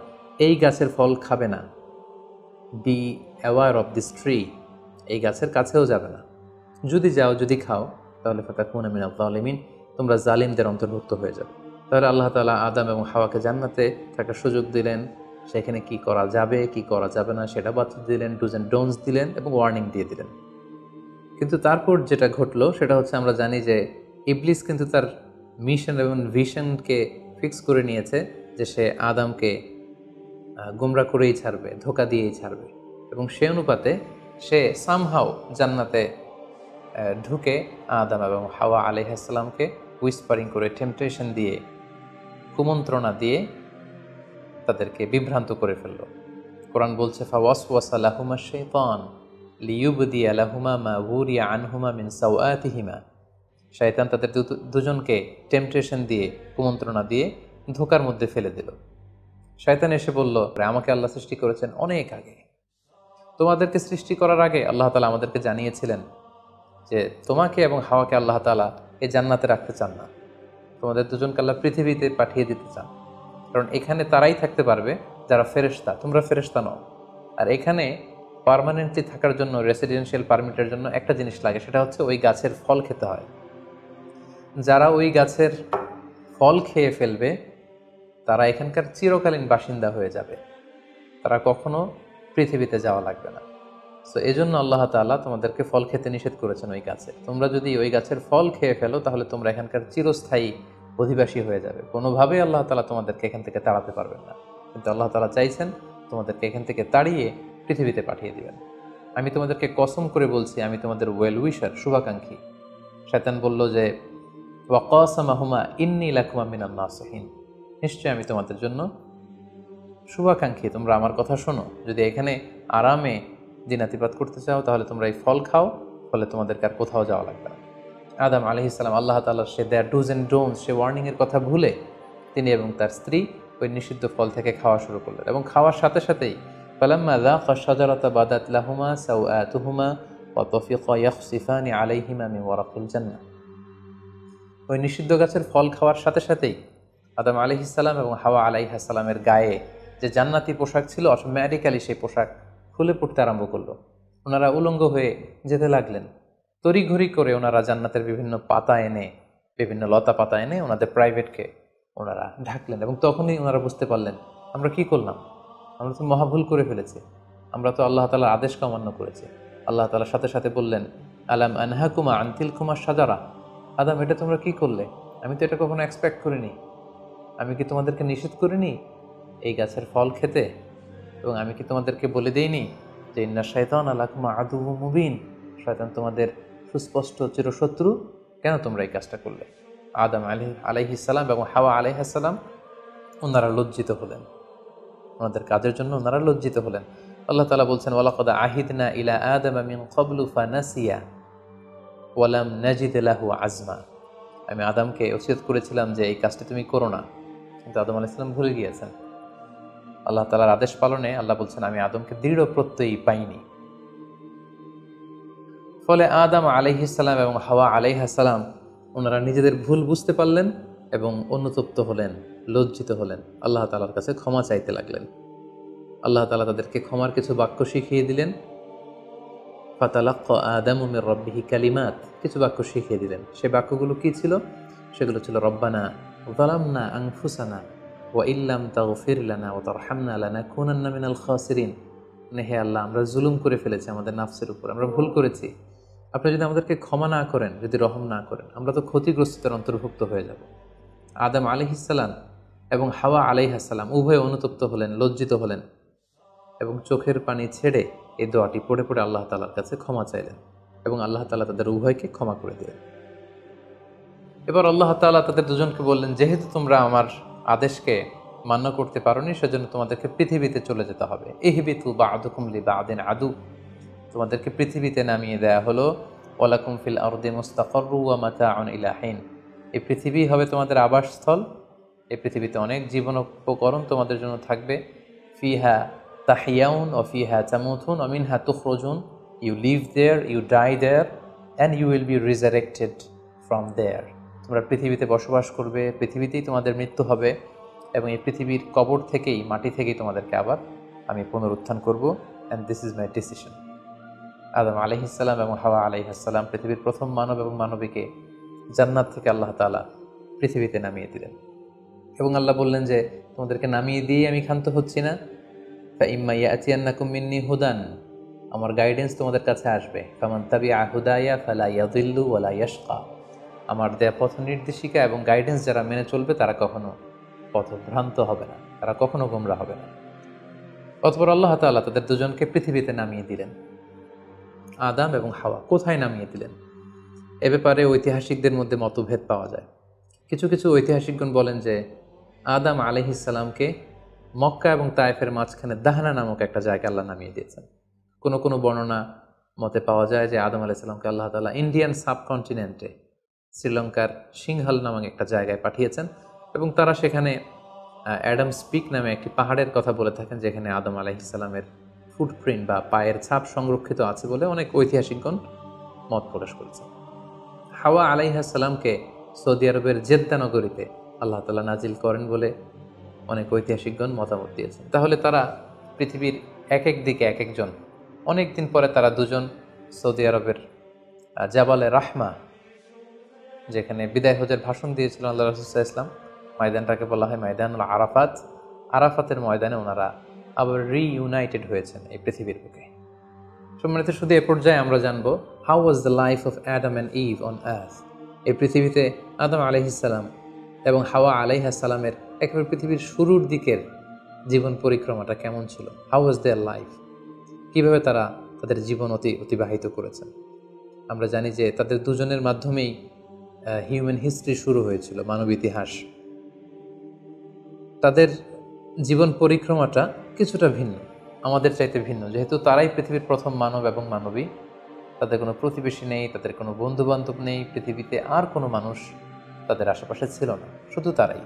B: এই গাছের ফল খাবে না। Be aware of this tree, এই গাছের কাছেও যাবে না। যদি যাও, যদি খাও, তাহলে ফাতাকুনা মিনাল যালিমিন, তোমরা জালিমদের অন্তর্ভুক্ত হয়ে যাবে। তাহলে আল্লাহ তাআলা আদম এবং হাওয়াকে জান্নাতে থাকার সুযোগ দিলেন, সেখানে কি করা যাবে কি করা যাবে না সেটা বাতলে দিলেন, ডুজ অ্যান্ড ডোন্টস দিলেন এবং ওয়ার্নিং দিয়ে দিলেন। কিন্তু তারপর যেটা ঘটলো সেটা হচ্ছে, আমরা জানি যে ইবলিস কিন্তু তার মিশন এবং ভিশনকে ফিক্স করে নিয়েছে যে সে আদমকে গোমরা করেই ছাড়বে, ধোঁকা দিয়েই ছাড়বে। এবং সে অনুপাতে সে সামহাও জান্নাতে ঢুকে আদম এবং হাওয়া আলাইহিস সালামকে উইসপারিং করে, টেম্পটেশন দিয়ে, কুমন্ত্রণা দিয়ে তাদেরকে বিভ্রান্ত করে ফেলল। কোরআন বলছে, ফাওয়াসওয়াসা লাহুমা শাইতান লিইউবদিয়া লাহুমা মা উরিয়া আনহুমা মিন সাওআতিহিমা। শয়তান তাদের দুজনকে টেম্পটেশন দিয়ে, কুমন্ত্রণা দিয়ে ধোঁকার মধ্যে ফেলে দিল। শয়তান এসে বলল, আমাকে আল্লাহ সৃষ্টি করেছেন অনেক আগে, তোমাদেরকে সৃষ্টি করার আগে আল্লাহ তাআলা আমাদেরকে জানিয়েছিলেন যে তোমাকে এবং হাওয়াকে আল্লাহ তাআলা এই জান্নাতে রাখতে চান না, তোমাদের দুজনকে আল্লাহ পৃথিবীতে পাঠিয়ে দিতে চান। কারণ এখানে তারাই থাকতে পারবে যারা ফেরেশতা, তোমরা ফেরেশতা নও। আর এখানে পার্মানেন্টলি থাকার জন্য, রেসিডেন্সিয়াল পারমিটের জন্য একটা জিনিস লাগে, সেটা হচ্ছে ওই গাছের ফল খেতে হয়। যারা ওই গাছের ফল খেয়ে ফেলবে তারা এখানকার চিরকালীন বাসিন্দা হয়ে যাবে, তারা কখনো পৃথিবীতে যাওয়া লাগবে না। সো এজন্য আল্লাহ তাআলা তোমাদেরকে ফল খেতে নিষেধ করেছেন ওই গাছে। তোমরা যদি ওই গাছের ফল খেয়ে ফেলো তাহলে তোমরা এখানকার চিরস্থায়ী অধিবাসী হয়ে যাবে। কোনোভাবেই আল্লাহ তাআলা তোমাদেরকে এখান থেকে তাড়াতে পারবেন না। কিন্তু আল্লাহ তাআলা চাইছেন তোমাদেরকে এখান থেকে তাড়িয়ে পৃথিবীতে পাঠিয়ে দিবেন। আমি তোমাদেরকে কসম করে বলছি, আমি তোমাদের ওয়েল উইশার, শুভাকাঙ্ক্ষী। শয়তান বলল যে, ওয়াকাসামাহুমা ইন্নী লাকুমা মিনান নাসিহিন, নিশ্চয় আমি তোমাদের জন্য শুভাকাঙ্ক্ষী, তোমরা আমার কথা শোনো। যদি এখানে আরামে দিনাতিপাত করতে চাও তাহলে তোমরা এই ফল খাও, ফলে তোমাদেরকে আর কোথাও যাওয়া লাগবে না। আদম আলাইহিস সালাম আল্লাহ তাআলার সে দেয়ার ডুজ অ্যান্ড ডোন্টস, সে ওয়ার্নিংয়ের কথা ভুলে তিনি এবং তার স্ত্রী ওই নিষিদ্ধ ফল থেকে খাওয়া শুরু করলেন। এবং খাওয়ার সাথে সাথেই ফালাম্মা যাকা শাজারাতা বাদাত লাহুমা সাওআতুহুমা ওয়া তাফিকা ইয়াখসিফানি আলাইহিমা মিন ওয়ারাকিল জান্নাহ। ওই নিষিদ্ধ গাছের ফল খাওয়ার সাথে সাথেই আদম আলাইহিস সালাম এবং হাওয়া আলাইহিস সালামের গায়ে যে জান্নাতি পোশাক ছিল, অটোমেটিক্যালি সেই পোশাক খুলে পড়তে আরম্ভ করলো। ওনারা উলঙ্গ হয়ে যেতে লাগলেন। তড়িঘড়ি করে ওনারা জান্নাতের বিভিন্ন পাতা এনে, বিভিন্ন লতা পাতা এনে ওনাদের প্রাইভেটকে ওনারা ঢাকলেন। এবং তখনই ওনারা বুঝতে পারলেন, আমরা কি করলাম, আমরা তো মহাভুল করে ফেলেছি, আমরা তো আল্লাহ তাআলার আদেশকে অমান্য করেছি। আল্লাহ তাআলার সাথে সাথে বললেন, আলাম আনহাকুমা আন তিলকুমা শাজারা, আদম এটা তোমরা কি করলে, আমি তো এটা কখনো এক্সপেক্ট করিনি। আমি কি তোমাদেরকে নিষেধ করিনি এই গাছের ফল খেতে? এবং আমি কি তোমাদেরকে বলে দিইনি যে ইন্না শাইতান লাকুম আদুউম মুবিন, শয়তান তোমাদের সুস্পষ্ট চিরশত্রু? কেন তোমরা এই কাজটা করলে? আদম আলাইহিস সালাম এবং হাওয়া আলাইহিস সালাম ওনারা লজ্জিত হলেন, ওনাদের কাজের জন্য ওনারা লজ্জিত হলেন। আল্লাহ তাআলা বলছেন, ওয়ালাকাদ আহিদনা ইলা আদামা মিন ক্বাবলু ফানাসিয়া ওয়ালাম নাজিদ লাহু আজমা। আমি আদমকে ওসিয়ত করেছিলাম যে এই কাজটি তুমি করো না, কিন্তু আদম আলাইহিস সালাম ভুলে গিয়েছেন। আল্লাহ তাআলার আদেশ পালনে আল্লাহ বলছেন, আমি আদমকে দৃঢ় প্রত্যয়ী পাইনি। ফলে আদম আলাইহিস সালাম এবং হাওয়া আলাইহিস সালাম ওনারা নিজেদের ভুল বুঝতে পারলেন এবং অনুতপ্ত হলেন, লজ্জিত হলেন, আল্লাহ তাআলার কাছে ক্ষমা চাইতে লাগলেন। আল্লাহ তাআলা তাদেরকে ক্ষমার কিছু বাক্য শিখিয়ে দিলেন। ফাতালাক্কা আদামু মির রাব্বিহি কালিমাত, কিছু বাক্য শিখিয়ে দিলেন। সেই বাক্যগুলো কি ছিল? সেগুলো ছিল, রব্বানা যালামনা আনফুসানা ওয়া ইল্লাম তাগফির লানা ওয়া তারহামনা লানাকুনান্না মিনাল খাসিরিন। হে আল্লাহ, আমরা জুলুম করে ফেলেছি আমাদের নাফসের উপর, আমরা ভুল করেছি। আপনি যদি আমাদেরকে ক্ষমা না করেন, যদি রহম না করেন, আমরা তো ক্ষতিগ্রস্তদের অন্তর্ভুক্ত হয়ে যাব। আদম আলাইহিস সালাম এবং হাওয়া আলাইহিস সালাম উভয়ে অনুতপ্ত হলেন, লজ্জিত হলেন এবং চোখের পানি ছেড়ে এই দোয়াটি পড়ে পড়ে আল্লাহ তাআলার কাছে ক্ষমা চাইলেন এবং আল্লাহ তাআলা তাদের উভয়কে ক্ষমা করে দিলেন। এবার আল্লাহ তাআলা তাদের দুজনকে বললেন, যেহেতু তোমরা আমার আদেশকে মান্য করতে পারোনি, সেজন্য তোমাদেরকে পৃথিবীতে চলে যেতে হবে। ইহবিতু বা'দুকুম লিবা'দিন আদু, তোমাদেরকে পৃথিবীতে নামিয়ে দেয়া হলো। ওয়ালাকুম ফিল আরদি মুস্তাকাররু ওয়া মাতাউন ইলা হিন, এই পৃথিবী হবে তোমাদের আবাসস্থল। এই পৃথিবীতে অনেক জীবন উপকরণ তোমাদের জন্য থাকবে। ফিহা তাহিয়াউন ও ফিহা তামুতুন ওয়া মিনহা তুখরুজুন, you live there, you die there, and you will be resurrected from there. তোমরা পৃথিবীতে বসবাস করবে, পৃথিবীতেই তোমাদের মৃত্যু হবে এবং এই পৃথিবীর কবর থেকেই, মাটি থেকেই তোমাদেরকে আবার আমি পুনরুত্থান করব। And this is my decision. Adam আলাইহিস সালাম এবং হাওয়া আলাইহিস সালাম পৃথিবীর প্রথম মানব এবং মানবীকে জান্নাত থেকে আল্লাহ তাআলা পৃথিবীতে নামিয়ে দিলেন এবং আল্লাহ বললেন যে তোমাদেরকে নামিয়ে দিয়ে আমি ক্ষান্ত হচ্ছি না। ফাইম্মা ইয়াতিয়ান্নাকুম মিন্নি হুদান, আমার গাইডেন্স তোমাদের কাছে আসবে। ফামান তাবিআ হুদায়া ফালা ইয়াযিল্লু ওয়ালা ইয়াশকা, আমার দেয়া পথ নির্দেশিকা এবং গাইডেন্স যারা মেনে চলবে তারা কখনো পথভ্রান্ত হবে না, তারা কখনো গোমরা হবে না। অতঃপর আল্লাহ তাআলা তাদের দুজনকে পৃথিবীতে নামিয়ে দিলেন। আদম এবং হাওয়া কোথায় নামিয়ে দিলেন এ ব্যাপারে ঐতিহাসিকদের মধ্যে মতভেদ পাওয়া যায়। কিছু কিছু ঐতিহাসিকগণ বলেন যে আদম আলাইহিস সালামকে মক্কা এবং তায়েফের মাঝখানে দাহনা নামক একটা জায়গায় আল্লাহ নামিয়ে দিয়েছেন। কোনো কোনো বর্ণনা মতে পাওয়া যায় যে আদম আলাইহিস সালামকে আল্লাহ তাআলা ইন্ডিয়ান সাবকন্টিনেন্টে শ্রীলঙ্কার সিংহাল নামক একটা জায়গায় পাঠিয়েছেন এবং তারা সেখানে অ্যাডামস পিক নামে একটি পাহাড়ের কথা বলে থাকেন, যেখানে আদম আলাইহিস সালামের ফুটপ্রিন্ট বা পায়ের ছাপ সংরক্ষিত আছে বলে অনেক ঐতিহাসিকগণ মত প্রকাশ করেছেন। হাওয়া আলাইহিস সালামকে সৌদি আরবের জেদ্দা নগরীতে আল্লাহ তাআলা নাজিল করেন বলে অনেক ঐতিহাসিকগণ মতামত দিয়েছেন। তাহলে তারা পৃথিবীর এক এক দিকে এক একজন, অনেক দিন পরে তারা দুজন সৌদি আরবের জাবালে রাহমা, যেখানে বিদায় হজের ভাষণ দিয়েছিলেন আল্লাহ রাসূল সাল্লাল্লাহু আলাইহি ওয়াসাল্লাম, ময়দানটাকে বলা হয় ময়দানুল আরাফাত, আরাফাতের ময়দানে ওনারা আবার রিইউনাইটেড হয়েছেন এই পৃথিবীর বুকে। সম্মানিত, শুধু এ পর্যায়ে আমরা জানবো how was the life of Adam and Eve on earth. এই পৃথিবীতে আদম আলাইহিস সালাম এবং হাওয়া আলাইহিস সালামের একেবারে পৃথিবীর শুরুর দিকের জীবন পরিক্রমাটা কেমন ছিল। হাউ ওয়াজ দেয়ার লাইফ, কীভাবে তারা তাদের জীবন অতিবাহিত করেছেন। আমরা জানি যে তাদের দুজনের মাধ্যমেই হিউম্যান হিস্ট্রি শুরু হয়েছিল, মানব ইতিহাস। তাদের জীবন পরিক্রমাটা কিছুটা ভিন্ন, আমাদের চাইতে ভিন্ন, যেহেতু তারাই পৃথিবীর প্রথম মানব এবং মানবী। তাদের কোনো প্রতিবেশী নেই, তাদের কোনো বন্ধুবান্ধব নেই, পৃথিবীতে আর কোনো মানুষ তাদের আশেপাশে ছিল না, শুধু তারাই।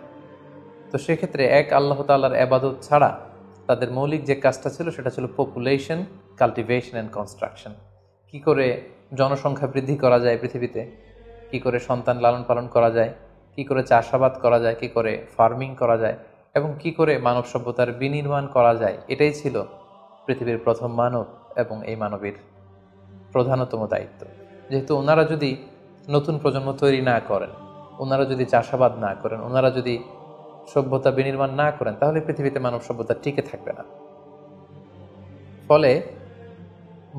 B: তো সেক্ষেত্রে এক আল্লাহ তাআলার ইবাদত ছাড়া তাদের মৌলিক যে কাজটা ছিল সেটা ছিল পপুলেশন, কাল্টিভেশন অ্যান্ড কনস্ট্রাকশন। কী করে জনসংখ্যা বৃদ্ধি করা যায় পৃথিবীতে, কী করে সন্তান লালন পালন করা যায়, কী করে চাষাবাদ করা যায়, কী করে ফার্মিং করা যায় এবং কী করে মানব সভ্যতার বিনির্মাণ করা যায়, এটাই ছিল পৃথিবীর প্রথম মানব এবং এই মানবীর প্রধানতম দায়িত্ব। যেহেতু ওনারা যদি নতুন প্রজন্ম তৈরি না করেন, ওনারা যদি চাষাবাদ না করেন, ওনারা যদি সভ্যতা বিনির্মাণ না করেন, তাহলে পৃথিবীতে মানব সভ্যতা টিকে থাকবে না। ফলে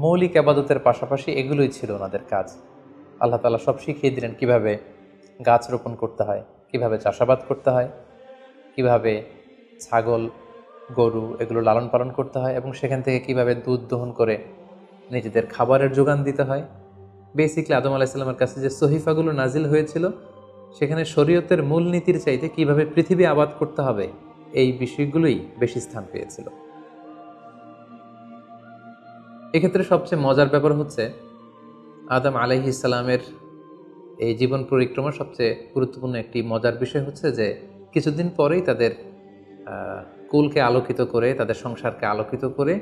B: মৌলিক ইবাদতের পাশাপাশি এগুলোই ছিল ওনাদের কাজ। আল্লাহ তাআলা সব শিখিয়ে দিলেন কিভাবে গাছ রোপণ করতে হয়, কিভাবে চাষাবাদ করতে হয়, কিভাবে ছাগল গরু এগুলো লালন পালন করতে হয় এবং সেখান থেকে কিভাবে দুধ দহন করে নিজেদের খাবারের যোগান দিতে হয়। বেসিকলি আদম আলাইসাল্লামের কাছে যে সহিফাগুলো নাজিল হয়েছিল সেখানে শরীয়তের মূলনীতির চাইতে কিভাবে পৃথিবী আবাদ করতে হবে এই বিষয়গুলোই বেশি স্থান পেয়েছিল। এক্ষেত্রে সবচেয়ে মজার ব্যাপার হচ্ছে আদম আলাইহিস সালামের এই জীবন পরিক্রমার সবচেয়ে গুরুত্বপূর্ণ একটি মজার বিষয় হচ্ছে যে কিছুদিন পরেই তাদের কুলকে আলোকিত করে, তাদের সংসারকে আলোকিত করে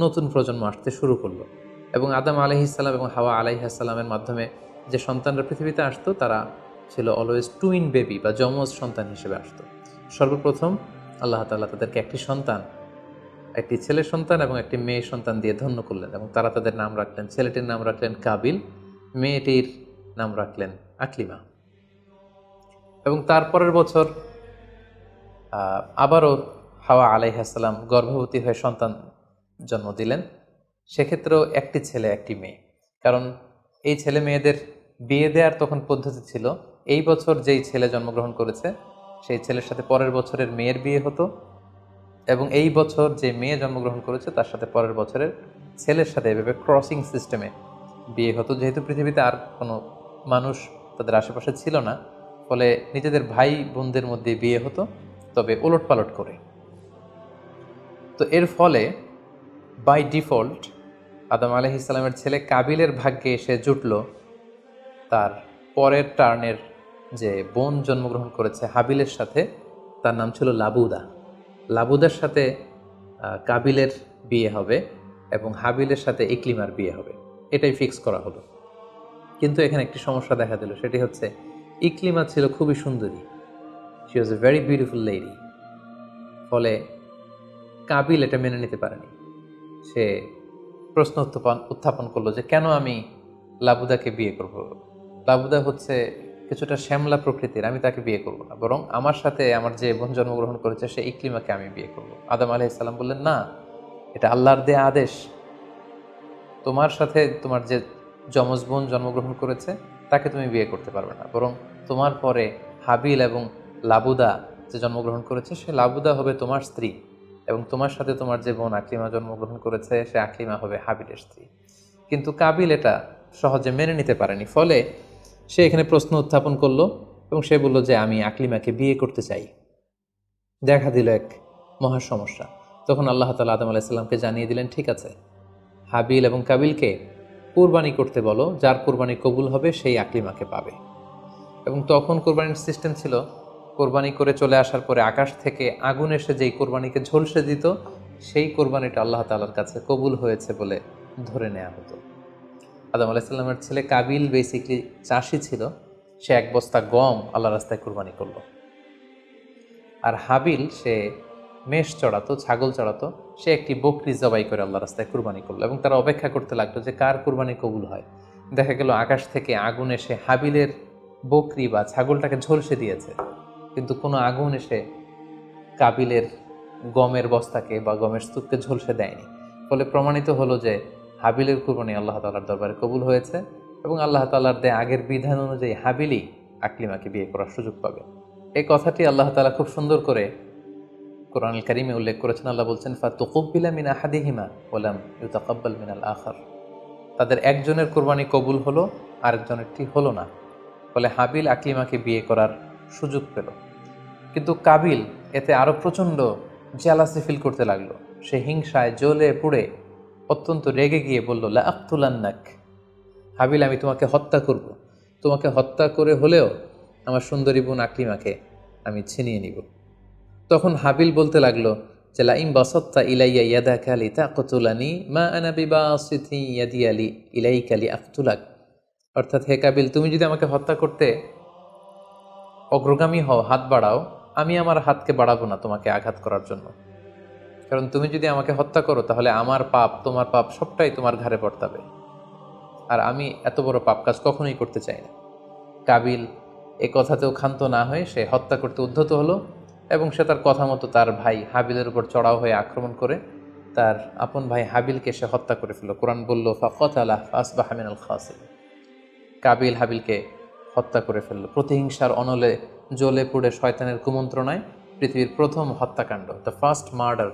B: নতুন প্রজন্ম আসতে শুরু করলো। এবং আদম আলাইহিস সালাম এবং হাওয়া আলাইহিস সালামের মাধ্যমে যে সন্তানরা পৃথিবীতে আসতো তারা ছিল অলওয়েজ টুইন বেবি বা যমজ সন্তান হিসেবে আসতো। সর্বপ্রথম আল্লাহ তাআলা তাদেরকে একটি সন্তান, একটি ছেলে সন্তান এবং একটি মেয়ে সন্তান দিয়ে ধন্য করলেন এবং তারা তাদের নাম রাখলেন, ছেলেটির নাম রাখলেন কাবিল, মেয়েটির নাম রাখলেন আকলিমা। এবং তারপরের বছর আবারও হাওয়া আলাইহিস সালাম গর্ভবতী হয়ে সন্তান জন্ম দিলেন। সেক্ষেত্রেও একটি ছেলে একটি মেয়ে, কারণ এই ছেলে মেয়েদের বিয়ে দেওয়ার তখন পদ্ধতি ছিল এই বছর যেই ছেলে জন্মগ্রহণ করেছে সেই ছেলের সাথে পরের বছরের মেয়ের বিয়ে হতো এবং এই বছর যে মেয়ে জন্মগ্রহণ করেছে তার সাথে পরের বছরের ছেলের সাথে এভাবে ক্রসিং সিস্টেমে বিয়ে হতো। যেহেতু পৃথিবীতে আর কোনো মানুষ তাদের আশেপাশে ছিল না, ফলে নিজেদের ভাই বোনদের মধ্যে বিয়ে হতো, তবে ওলট পালট করে। তো এর ফলে বাই ডিফল্ট আদম আলাইহিস সালামের ছেলে কাবিলের ভাগ্যে এসে জুটল তার পরের টার্নের যে বোন জন্মগ্রহণ করেছে হাবিলের সাথে, তার নাম ছিল লাবুদা। লাবুদার সাথে কাবিলের বিয়ে হবে এবং হাবিলের সাথে ইকলিমার বিয়ে হবে, এটাই ফিক্স করা হলো। কিন্তু এখানে একটি সমস্যা দেখা দিল, সেটি হচ্ছে ইকলিমা ছিল খুবই সুন্দরী, she was a very beautiful lady. ফলে কাবিল এটা মেনে নিতে পারেনি। সে প্রশ্ন উত্থাপন করলো যে কেন আমি লাবুদাকে বিয়ে করব? লাবুদা হচ্ছে কিছুটা শ্যামলা প্রকৃতির, আমি তাকে বিয়ে করব না, বরং আমার সাথে আমার যে বোন জন্মগ্রহণ করেছে সে ইকলিমাকে আমি বিয়ে করব। আদম আলাইহিস সালাম বললেন, না, এটা আল্লাহর দেয়া আদেশ। তোমার সাথে তোমার যে যমজ বোন জন্মগ্রহণ করেছে তাকে তুমি বিয়ে করতে পারবে না, বরং তোমার পরে হাবিল এবং লাবুদা যে জন্মগ্রহণ করেছে সে লাবুদা হবে তোমার স্ত্রী এবং তোমার সাথে তোমার যে বোন আকলিমা জন্মগ্রহণ করেছে সে আকলিমা হবে হাবিলের স্ত্রী। কিন্তু কাবিল এটা সহজে মেনে নিতে পারেনি, ফলে সে এখানে প্রশ্ন উত্থাপন করলো এবং সে বলল যে আমি আকলিমাকে বিয়ে করতে চাই। দেখা দিল এক মহা সমস্যা। তখন আল্লাহ তাআলা আদম আলাইহিস সালামকে জানিয়ে দিলেন, ঠিক আছে, হাবিল এবং কাবিলকে কুরবানি করতে বলো, যার কুরবানি কবুল হবে সেই আকলিমাকে পাবে। এবং তখন কুরবানির সিস্টেম ছিল কোরবানি করে চলে আসার পরে আকাশ থেকে আগুন এসে যেই কোরবানিকে ঝলসে দিত সেই কোরবানিটা আল্লাহ তাআলার কাছে কবুল হয়েছে বলে ধরে নেওয়া হতো। আদম আলাইহিস সালামের ছেলে কাবিল বেসিকলি চাষি ছিল, সে এক বস্তা গম আল্লাহ রাস্তায় কোরবানি করলো। আর হাবিল সে মেষ চড়াতো, ছাগল চড়াতো, সে একটি বকরি জবাই করে আল্লাহ রাস্তায় কুরবানি করলো এবং তারা অপেক্ষা করতে লাগলো যে কার কুরবানি কবুল হয়। দেখা গেল আকাশ থেকে আগুন এসে হাবিলের বকরি বা ছাগলটাকে ঝলসে দিয়েছে, কিন্তু কোনো আগুন এসে কাবিলের গমের বস্তাকে বা গমের স্তূপকে ঝলসে দেয়নি। ফলে প্রমাণিত হলো যে হাবিলের কুরবানি আল্লাহ তাআলার দরবারে কবুল হয়েছে এবং আল্লাহ তাআলার দেয়া আগের বিধান অনুযায়ী হাবিলই আকলিমাকে বিয়ে করার সুযোগ পাবে। এই কথাটি আল্লাহ তাআলা খুব সুন্দর করে কোরআনুল কারীমে উল্লেখ করেছেন। আল্লাহ বলছেন, ফাতুকুব্বিলা মিন আহাদিহিমা ওয়া লাম ইউতাকাব্বাল মিনাল আখার। তাদের একজনের কুরবানি কবুল হলো, আরেকজনেরটি হলো না। ফলে হাবিল আকলিমাকে বিয়ে করার সুযোগ পেল। কিন্তু কাবিল এতে আরো প্রচণ্ড জেলাসি ফিল করতে লাগলো। সে হিংসায় জ্বলে পুড়ে অত্যন্ত রেগে গিয়ে বলল, লা আক্তুলান্নাক, হাবিল আমি তোমাকে হত্যা করব, তোমাকে হত্যা করে হলেও আমার সুন্দরী বোন আকলিমাকে আমি ছিনিয়ে নিব। তখন হাবিল বলতে লাগলো যে লাইম বাসাত্তা ইলাইয়া ইয়াদাকা লিতাকতুলানি মা আনা বিবাসিতি ইয়াদি আলি ইলাইকা লিআকতুলাক। অর্থাৎ, হে কাবিল, তুমি যদি আমাকে হত্যা করতে অগ্রগামী হও, হাত বাড়াও, আমি আমার হাতকে বাড়াবো না তোমাকে আঘাত করার জন্য। কারণ তুমি যদি আমাকে হত্যা করো তাহলে আমার পাপ, তোমার পাপ সবটাই তোমার ঘাড়ে বর্তাবে, আর আমি এত বড় পাপ কাজ কখনোই করতে চাই না। কাবিল এ কথাতেও ক্ষান্ত না হয়ে সে হত্যা করতে উদ্ধত হলো এবং সে তার কথা মতো তার ভাই হাবিলের উপর চড়াও হয়ে আক্রমণ করে তার আপন ভাই হাবিলকে সে হত্যা করে ফেলল। কোরআন বলল, ফাকাতালা ফাসবাহা মিনাল খাসিরিন। কাবিল হাবিলকে হত্যা করে ফেলল। প্রতিহিংসার অনলে জ্বলে পুড়ে শয়তানের কুমন্ত্রণায় পৃথিবীর প্রথম হত্যাকাণ্ড, the first murder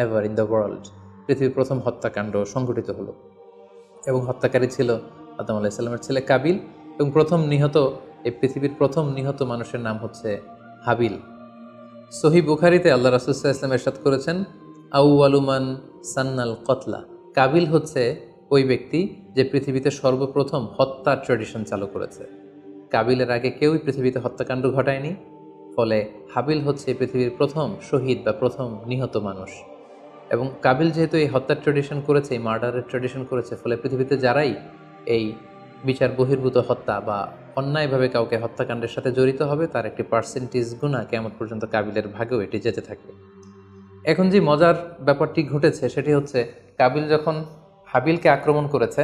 B: ever in the world, পৃথিবীর প্রথম হত্যাকাণ্ড সংঘটিত হলো। এবং হত্যাকারী ছিল আদম আলাইহিসসালামের ছেলে কাবিল, এবং এই পৃথিবীর প্রথম নিহত মানুষের নাম হচ্ছে হাবিল। সহিহ বুখারীতে আল্লাহ রাসূল সাল্লাল্লাহু আলাইহি ওয়াসাল্লাম ইরশাদ করেছেন, আউয়ালু মান সান্নাল কতলা। কাবিল হচ্ছে ওই ব্যক্তি যে পৃথিবীতে সর্বপ্রথম হত্যার ট্র্যাডিশন চালু করেছে। কাবিলের আগে কেউই পৃথিবীতে হত্যাকাণ্ড ঘটায়নি, ফলে হাবিল হচ্ছে পৃথিবীর প্রথম শহীদ বা প্রথম নিহত মানুষ। এবং কাবিল যেহেতু এই হত্যার ট্র্যাডিশন করেছে, এই মার্ডারের ট্র্যাডিশন করেছে, ফলে পৃথিবীতে যারাই এই বিচার বহির্ভূত হত্যা বা অন্যায়ভাবে কাউকে হত্যাকাণ্ডের সাথে জড়িত হবে, তার একটি পার্সেন্টেজ গুণা কিয়ামত পর্যন্ত কাবিলের ভাগেও এটি যেতে থাকবে। এখন যে মজার ব্যাপারটি ঘটেছে সেটি হচ্ছে, কাবিল যখন হাবিলকে আক্রমণ করেছে,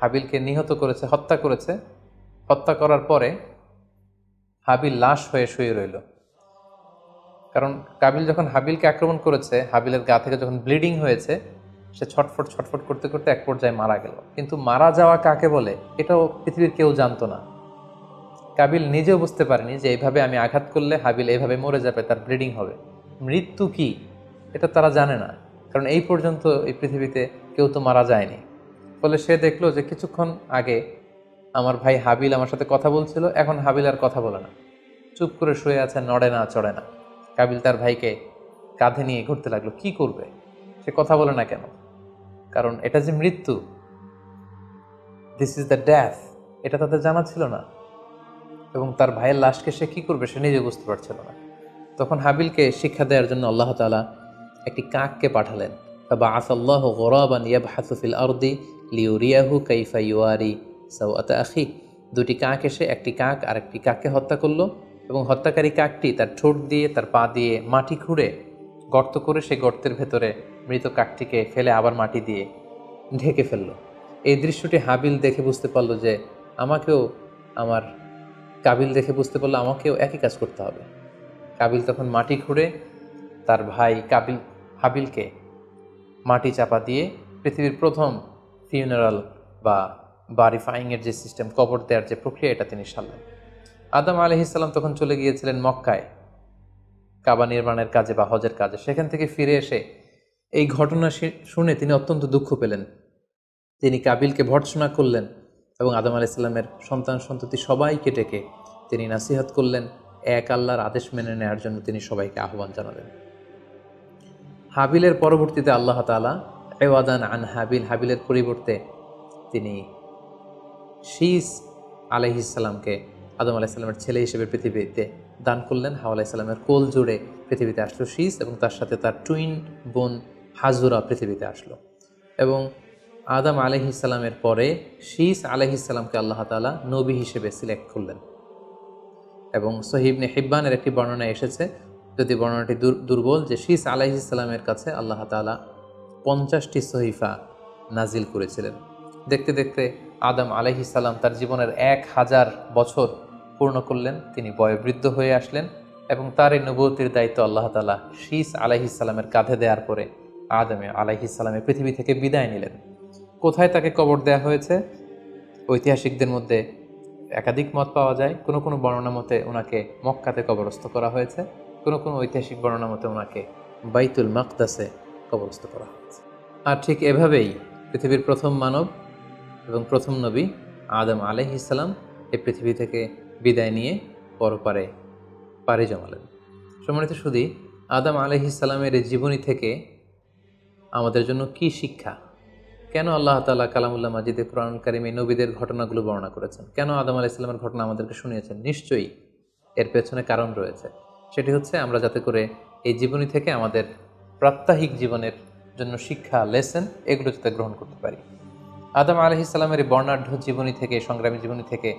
B: হাবিলকে নিহত করেছে, হত্যা করার পরে হাবিল লাশ হয়ে শুয়ে রইল। কারণ কাবিল যখন হাবিলকে আক্রমণ করেছে, হাবিলের গা থেকে যখন ব্লিডিং হয়েছে, সে ছটফট করতে করতে এক পর্যায়ে মারা গেল। কিন্তু মারা যাওয়া কাকে বলে এটাও পৃথিবীর কেউ জানতো না। কাবিল নিজেও বুঝতে পারেনি যে এইভাবে আমি আঘাত করলে হাবিল এইভাবে মরে যাবে, তার ব্লিডিং হবে। মৃত্যু কি এটা তারা জানে না, কারণ এই পর্যন্ত এই পৃথিবীতে কেউ তো মারা যায়নি। ফলে সে দেখলো যে কিছুক্ষণ আগে আমার ভাই হাবিল আমার সাথে কথা বলছিল, এখন হাবিল আর কথা বলে না, চুপ করে শুয়ে আছে, নড়ে না চড়ে না। কাবিল তার ভাইকে কাঁধে নিয়ে ঘুরতে লাগলো। কি করবে? সে কথা বলে না কেন? কারণ এটা যে মৃত্যু, দিস ইজ দ্য ডেথ, এটা তাদের জানা ছিল না। এবং তার ভাইয়ের লাশকে সে কী করবে সে নিজে বুঝতে পারছিল না। তখন হাবিলকে শিক্ষা দেওয়ার জন্য আল্লাহ তাআলা একটি কাককে পাঠালেন। ফাবাআসাল্লাহু গুরাবান ইয়াবহাসু ফিল আরদি লিউরিয়াহু কাইফা ইউয়ারি সাওআতা আখি। দুটি কাক এসে একটি কাক আর একটি কাককে হত্যা করলো, এবং হত্যাকারী কাকটি তার ঠোঁট দিয়ে তার পা দিয়ে মাটি খুঁড়ে গর্ত করে সেই গর্তের ভেতরে মৃত কাকটিকে ফেলে আবার মাটি দিয়ে ঢেকে ফেললো। এই দৃশ্যটি হাবিল দেখে বুঝতে পারলো যে কাবিল দেখে বুঝতে পারলো আমাকেও একই কাজ করতে হবে। কাবিল তখন মাটি খুঁড়ে তার ভাই হাবিলকে মাটি চাপা দিয়ে পৃথিবীর প্রথম ফিউনারাল বা বারিফাইংয়ের যে সিস্টেম, কবর দেওয়ার যে প্রক্রিয়া, এটা তিনি সারলেন। আদম আলাইহিসসালাম তখন চলে গিয়েছিলেন মক্কায় কাবা নির্মাণের কাজে বা হজের কাজে। সেখান থেকে ফিরে এসে এই ঘটনা শুনে তিনি অত্যন্ত দুঃখ পেলেন। তিনি কাবিলকে ভর্ৎসনা করলেন এবং আদম আলাইহিসসালামের সন্তান সন্ততি সবাইকে ডেকে তিনি নাসিহত করলেন, এক আল্লাহর আদেশ মেনে নেওয়ার জন্য তিনি সবাইকে আহ্বান জানালেন। হাবিলের পরবর্তীতে আল্লাহ তাআলা এওয়াদান আন হাবিলের পরিবর্তে তিনি শীস আলাইহিসসালামকে আদম আলাইহিসসালামের ছেলে হিসেবে পৃথিবীতে দান করলেন। হাওয়া আলাইহিসসালামের কোল জুড়ে পৃথিবীতে আসলো শীস, এবং তার সাথে তার টুইন বোন হাজুরা পৃথিবীতে আসলো। এবং আদম আলাইহিসসালামের পরে শীস আলাইহিসসালামকে আল্লাহ তাআলা নবী হিসেবে সিলেক্ট করলেন। এবং সহিহ ইবনে হিব্বানের একটি বর্ণনা এসেছে, যদি বর্ণনাটি দুর্বল, যে শীস আলাইহিসসালামের কাছে আল্লাহ তাআলা 50টি সহিফা নাজিল করেছিলেন। দেখতে দেখতে আদম আলাইহিসসালাম তার জীবনের 1000 বছর পূর্ণ করলেন। তিনি বয়োবৃদ্ধ হয়ে আসলেন এবং তার এই নবুয়তির দায়িত্ব আল্লাহ তাআলা শীস আলাইহিসসালামের কাঁধে দেওয়ার পরে আদম আলাইহিসসালামের পৃথিবী থেকে বিদায় নিলেন। কোথায় তাকে কবর দেওয়া হয়েছে? ঐতিহাসিকদের মধ্যে একাধিক মত পাওয়া যায়। কোনো কোনো বর্ণনা মতে ওনাকে মক্কাতে কবরস্থ করা হয়েছে, কোনো কোনো ঐতিহাসিক বর্ণনা মতে ওনাকে বাইতুল মাকদাসে কবরস্থ করা হয়েছে। আর ঠিক এভাবেই পৃথিবীর প্রথম মানব এবং প্রথম নবী আদম আলাইহিসসালাম এই পৃথিবী থেকে বিদায় নিয়ে পরপারে পাড়ি জমালেন। সম্মানিত শুধু আদম আলাইহিসসালামের এই জীবনী থেকে আমাদের জন্য কি শিক্ষা? কেন আল্লাহ তাআলা কালামুল্লাহ মাজিদে কুরআনুল কারীমে নবীদের ঘটনাগুলো বর্ণনা করেছেন? কেন আদম আলাইহিসসালামের ঘটনা আমাদেরকে শুনিয়েছেন? নিশ্চয়ই এর পেছনে কারণ রয়েছে। সেটি হচ্ছে আমরা যাতে করে এই জীবনী থেকে আমাদের প্রাত্যহিক জীবনের জন্য শিক্ষা, লেসন, এগুলো যাতে গ্রহণ করতে পারি। আদম আলাইহিসসালামের এই বর্ণাঢ্য জীবনী থেকে, সংগ্রামী জীবনী থেকে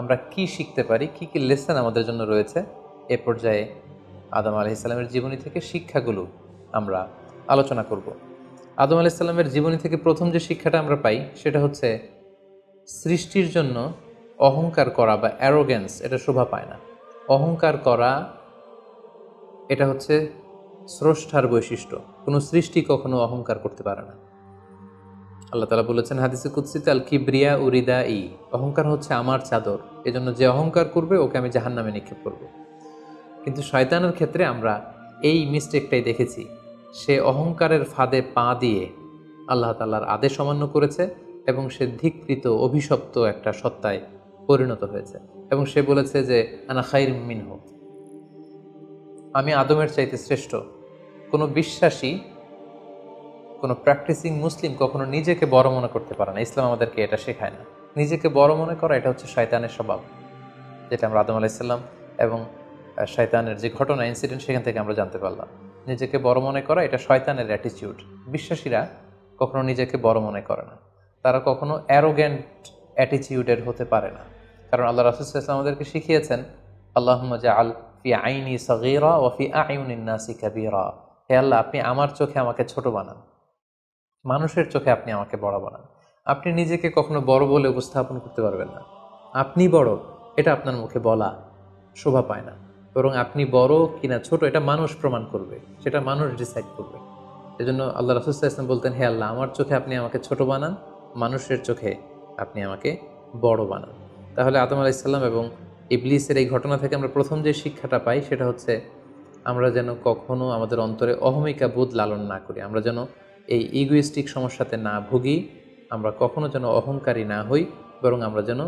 B: আমরা কি শিখতে পারি, কি কি লেসন আমাদের জন্য রয়েছে, এ পর্যায়ে আদম আলাইহিসসালামের জীবনী থেকে শিক্ষাগুলো আমরা আলোচনা করব। আদম আলাইহিসসালামের জীবনী থেকে প্রথম যে শিক্ষাটা আমরা পাই সেটা হচ্ছে সৃষ্টির জন্য অহংকার করা বা অ্যারোগেন্স এটা শোভা পায় না। অহংকার করা এটা হচ্ছে স্রষ্টার বৈশিষ্ট্য। কোনো সৃষ্টি কখনো অহংকার করতে পারে না। আল্লাহ তাআলা বলেছেন হাদিসে কুদসিতে, আল কিবরিয়া উরিদাই, অহংকার হচ্ছে আমার চাদর, এজন্য যে অহংকার করবে ওকে আমি জাহান্নামে নিক্ষেপ করব। কিন্তু শয়তানের ক্ষেত্রে আমরা এই মিস্টেকটাই দেখেছি। সে অহংকারের ফাঁদে পা দিয়ে আল্লাহ তাআলার আদেশ অমান্য করেছে এবং সে ধিক্কৃত অভিশপ্ত একটা সত্তায় পরিণত হয়েছে এবং সে বলেছে যে আনা খাইর মিনহু, আমি আদমের চাইতে শ্রেষ্ঠ। কোনো বিশ্বাসী, কোনো প্র্যাকটিসিং মুসলিম কখনো নিজেকে বড় মনে করতে পারে না। ইসলাম আমাদেরকে এটা শেখায় না। নিজেকে বড় মনে করা এটা হচ্ছে শয়তানের স্বভাব, যেটা আমরা আদম আলাইহিস সালাম এবং শয়তানের যে ঘটনা ইনসিডেন্ট সেখান থেকে আমরা জানতে পারলাম। নিজেকে বড় মনে করা এটা শয়তানের অ্যাটিটিউড। বিশ্বাসীরা কখনো নিজেকে বড় মনে করে না, তারা কখনো অ্যারোগ্যান্ট অ্যাটিটিউডের হতে পারে না। কারণ আল্লাহ রাসূল সাল্লাল্লাহু আলাইহি ওয়াসাল্লাম আমাদেরকে শিখিয়েছেন, আল্লাহুম্মা জাআল ফি আইনি সাগীরা ওয়া ফি আ'ইউনিন নাসি কাবীরা। হে আল্লাহ, আপনি আমার চোখে আমাকে ছোট বানান, মানুষের চোখে আপনি আমাকে বড় বানান। আপনি নিজেকে কখনো বড় বলে উপস্থাপন করতে পারবেন না। আপনি বড় এটা আপনার মুখে বলা শোভা পায় না, বরং আপনি বড় কিনা ছোট এটা মানুষ প্রমাণ করবে, সেটা মানুষ ডিসাইড করবে। এজন্য আল্লাহ রাসূল সাল্লাল্লাহু আলাইহি ওয়াসাল্লাম বলতেন, হে আল্লাহ, আমার চোখে আপনি আমাকে ছোট বানান, মানুষের চোখে আপনি আমাকে বড় বানান। তাহলে আদম আলাইহিস সালাম এবং ইবলিসের এই ঘটনা থেকে আমরা প্রথম যে শিক্ষাটা পাই সেটা হচ্ছে আমরা যেন কখনো আমাদের অন্তরে অহমিকা বোধ লালন না করি, আমরা যেন এই ইগোইস্টিক সমস্যাতে না ভুগি, আমরা কখনো যেন অহংকারী না হই, বরং আমরা যেন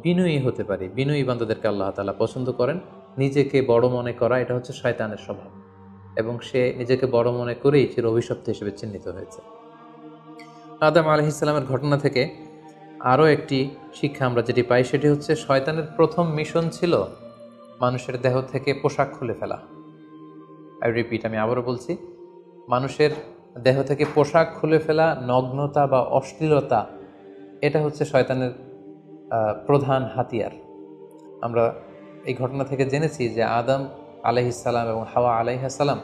B: বিনয়ী হতে পারি। বিনয়ী বান্দাদেরকে আল্লাহ তাআলা পছন্দ করেন। নিজেকে বড় মনে করা এটা হচ্ছে শয়তানের স্বভাব এবং সে নিজেকে বড় মনে করেই চির অভিশপ্ত হিসেবে চিহ্নিত হয়েছে। আদম আলাইহিস সালামের ঘটনা থেকে আরও একটি শিক্ষা আমরা যেটি পাই সেটি হচ্ছে শয়তানের প্রথম মিশন ছিল মানুষের দেহ থেকে পোশাক খুলে ফেলা। আই রিপিট, আমি আবারও বলছি, মানুষের দেহ থেকে পোশাক খুলে ফেলা, নগ্নতা বা অশ্লীলতা, এটা হচ্ছে শয়তানের প্রধান হাতিয়ার। আমরা এই ঘটনা থেকে জেনেছি যে আদম আলাইহিস সালাম এবং হাওয়া আলাইহিস সালাম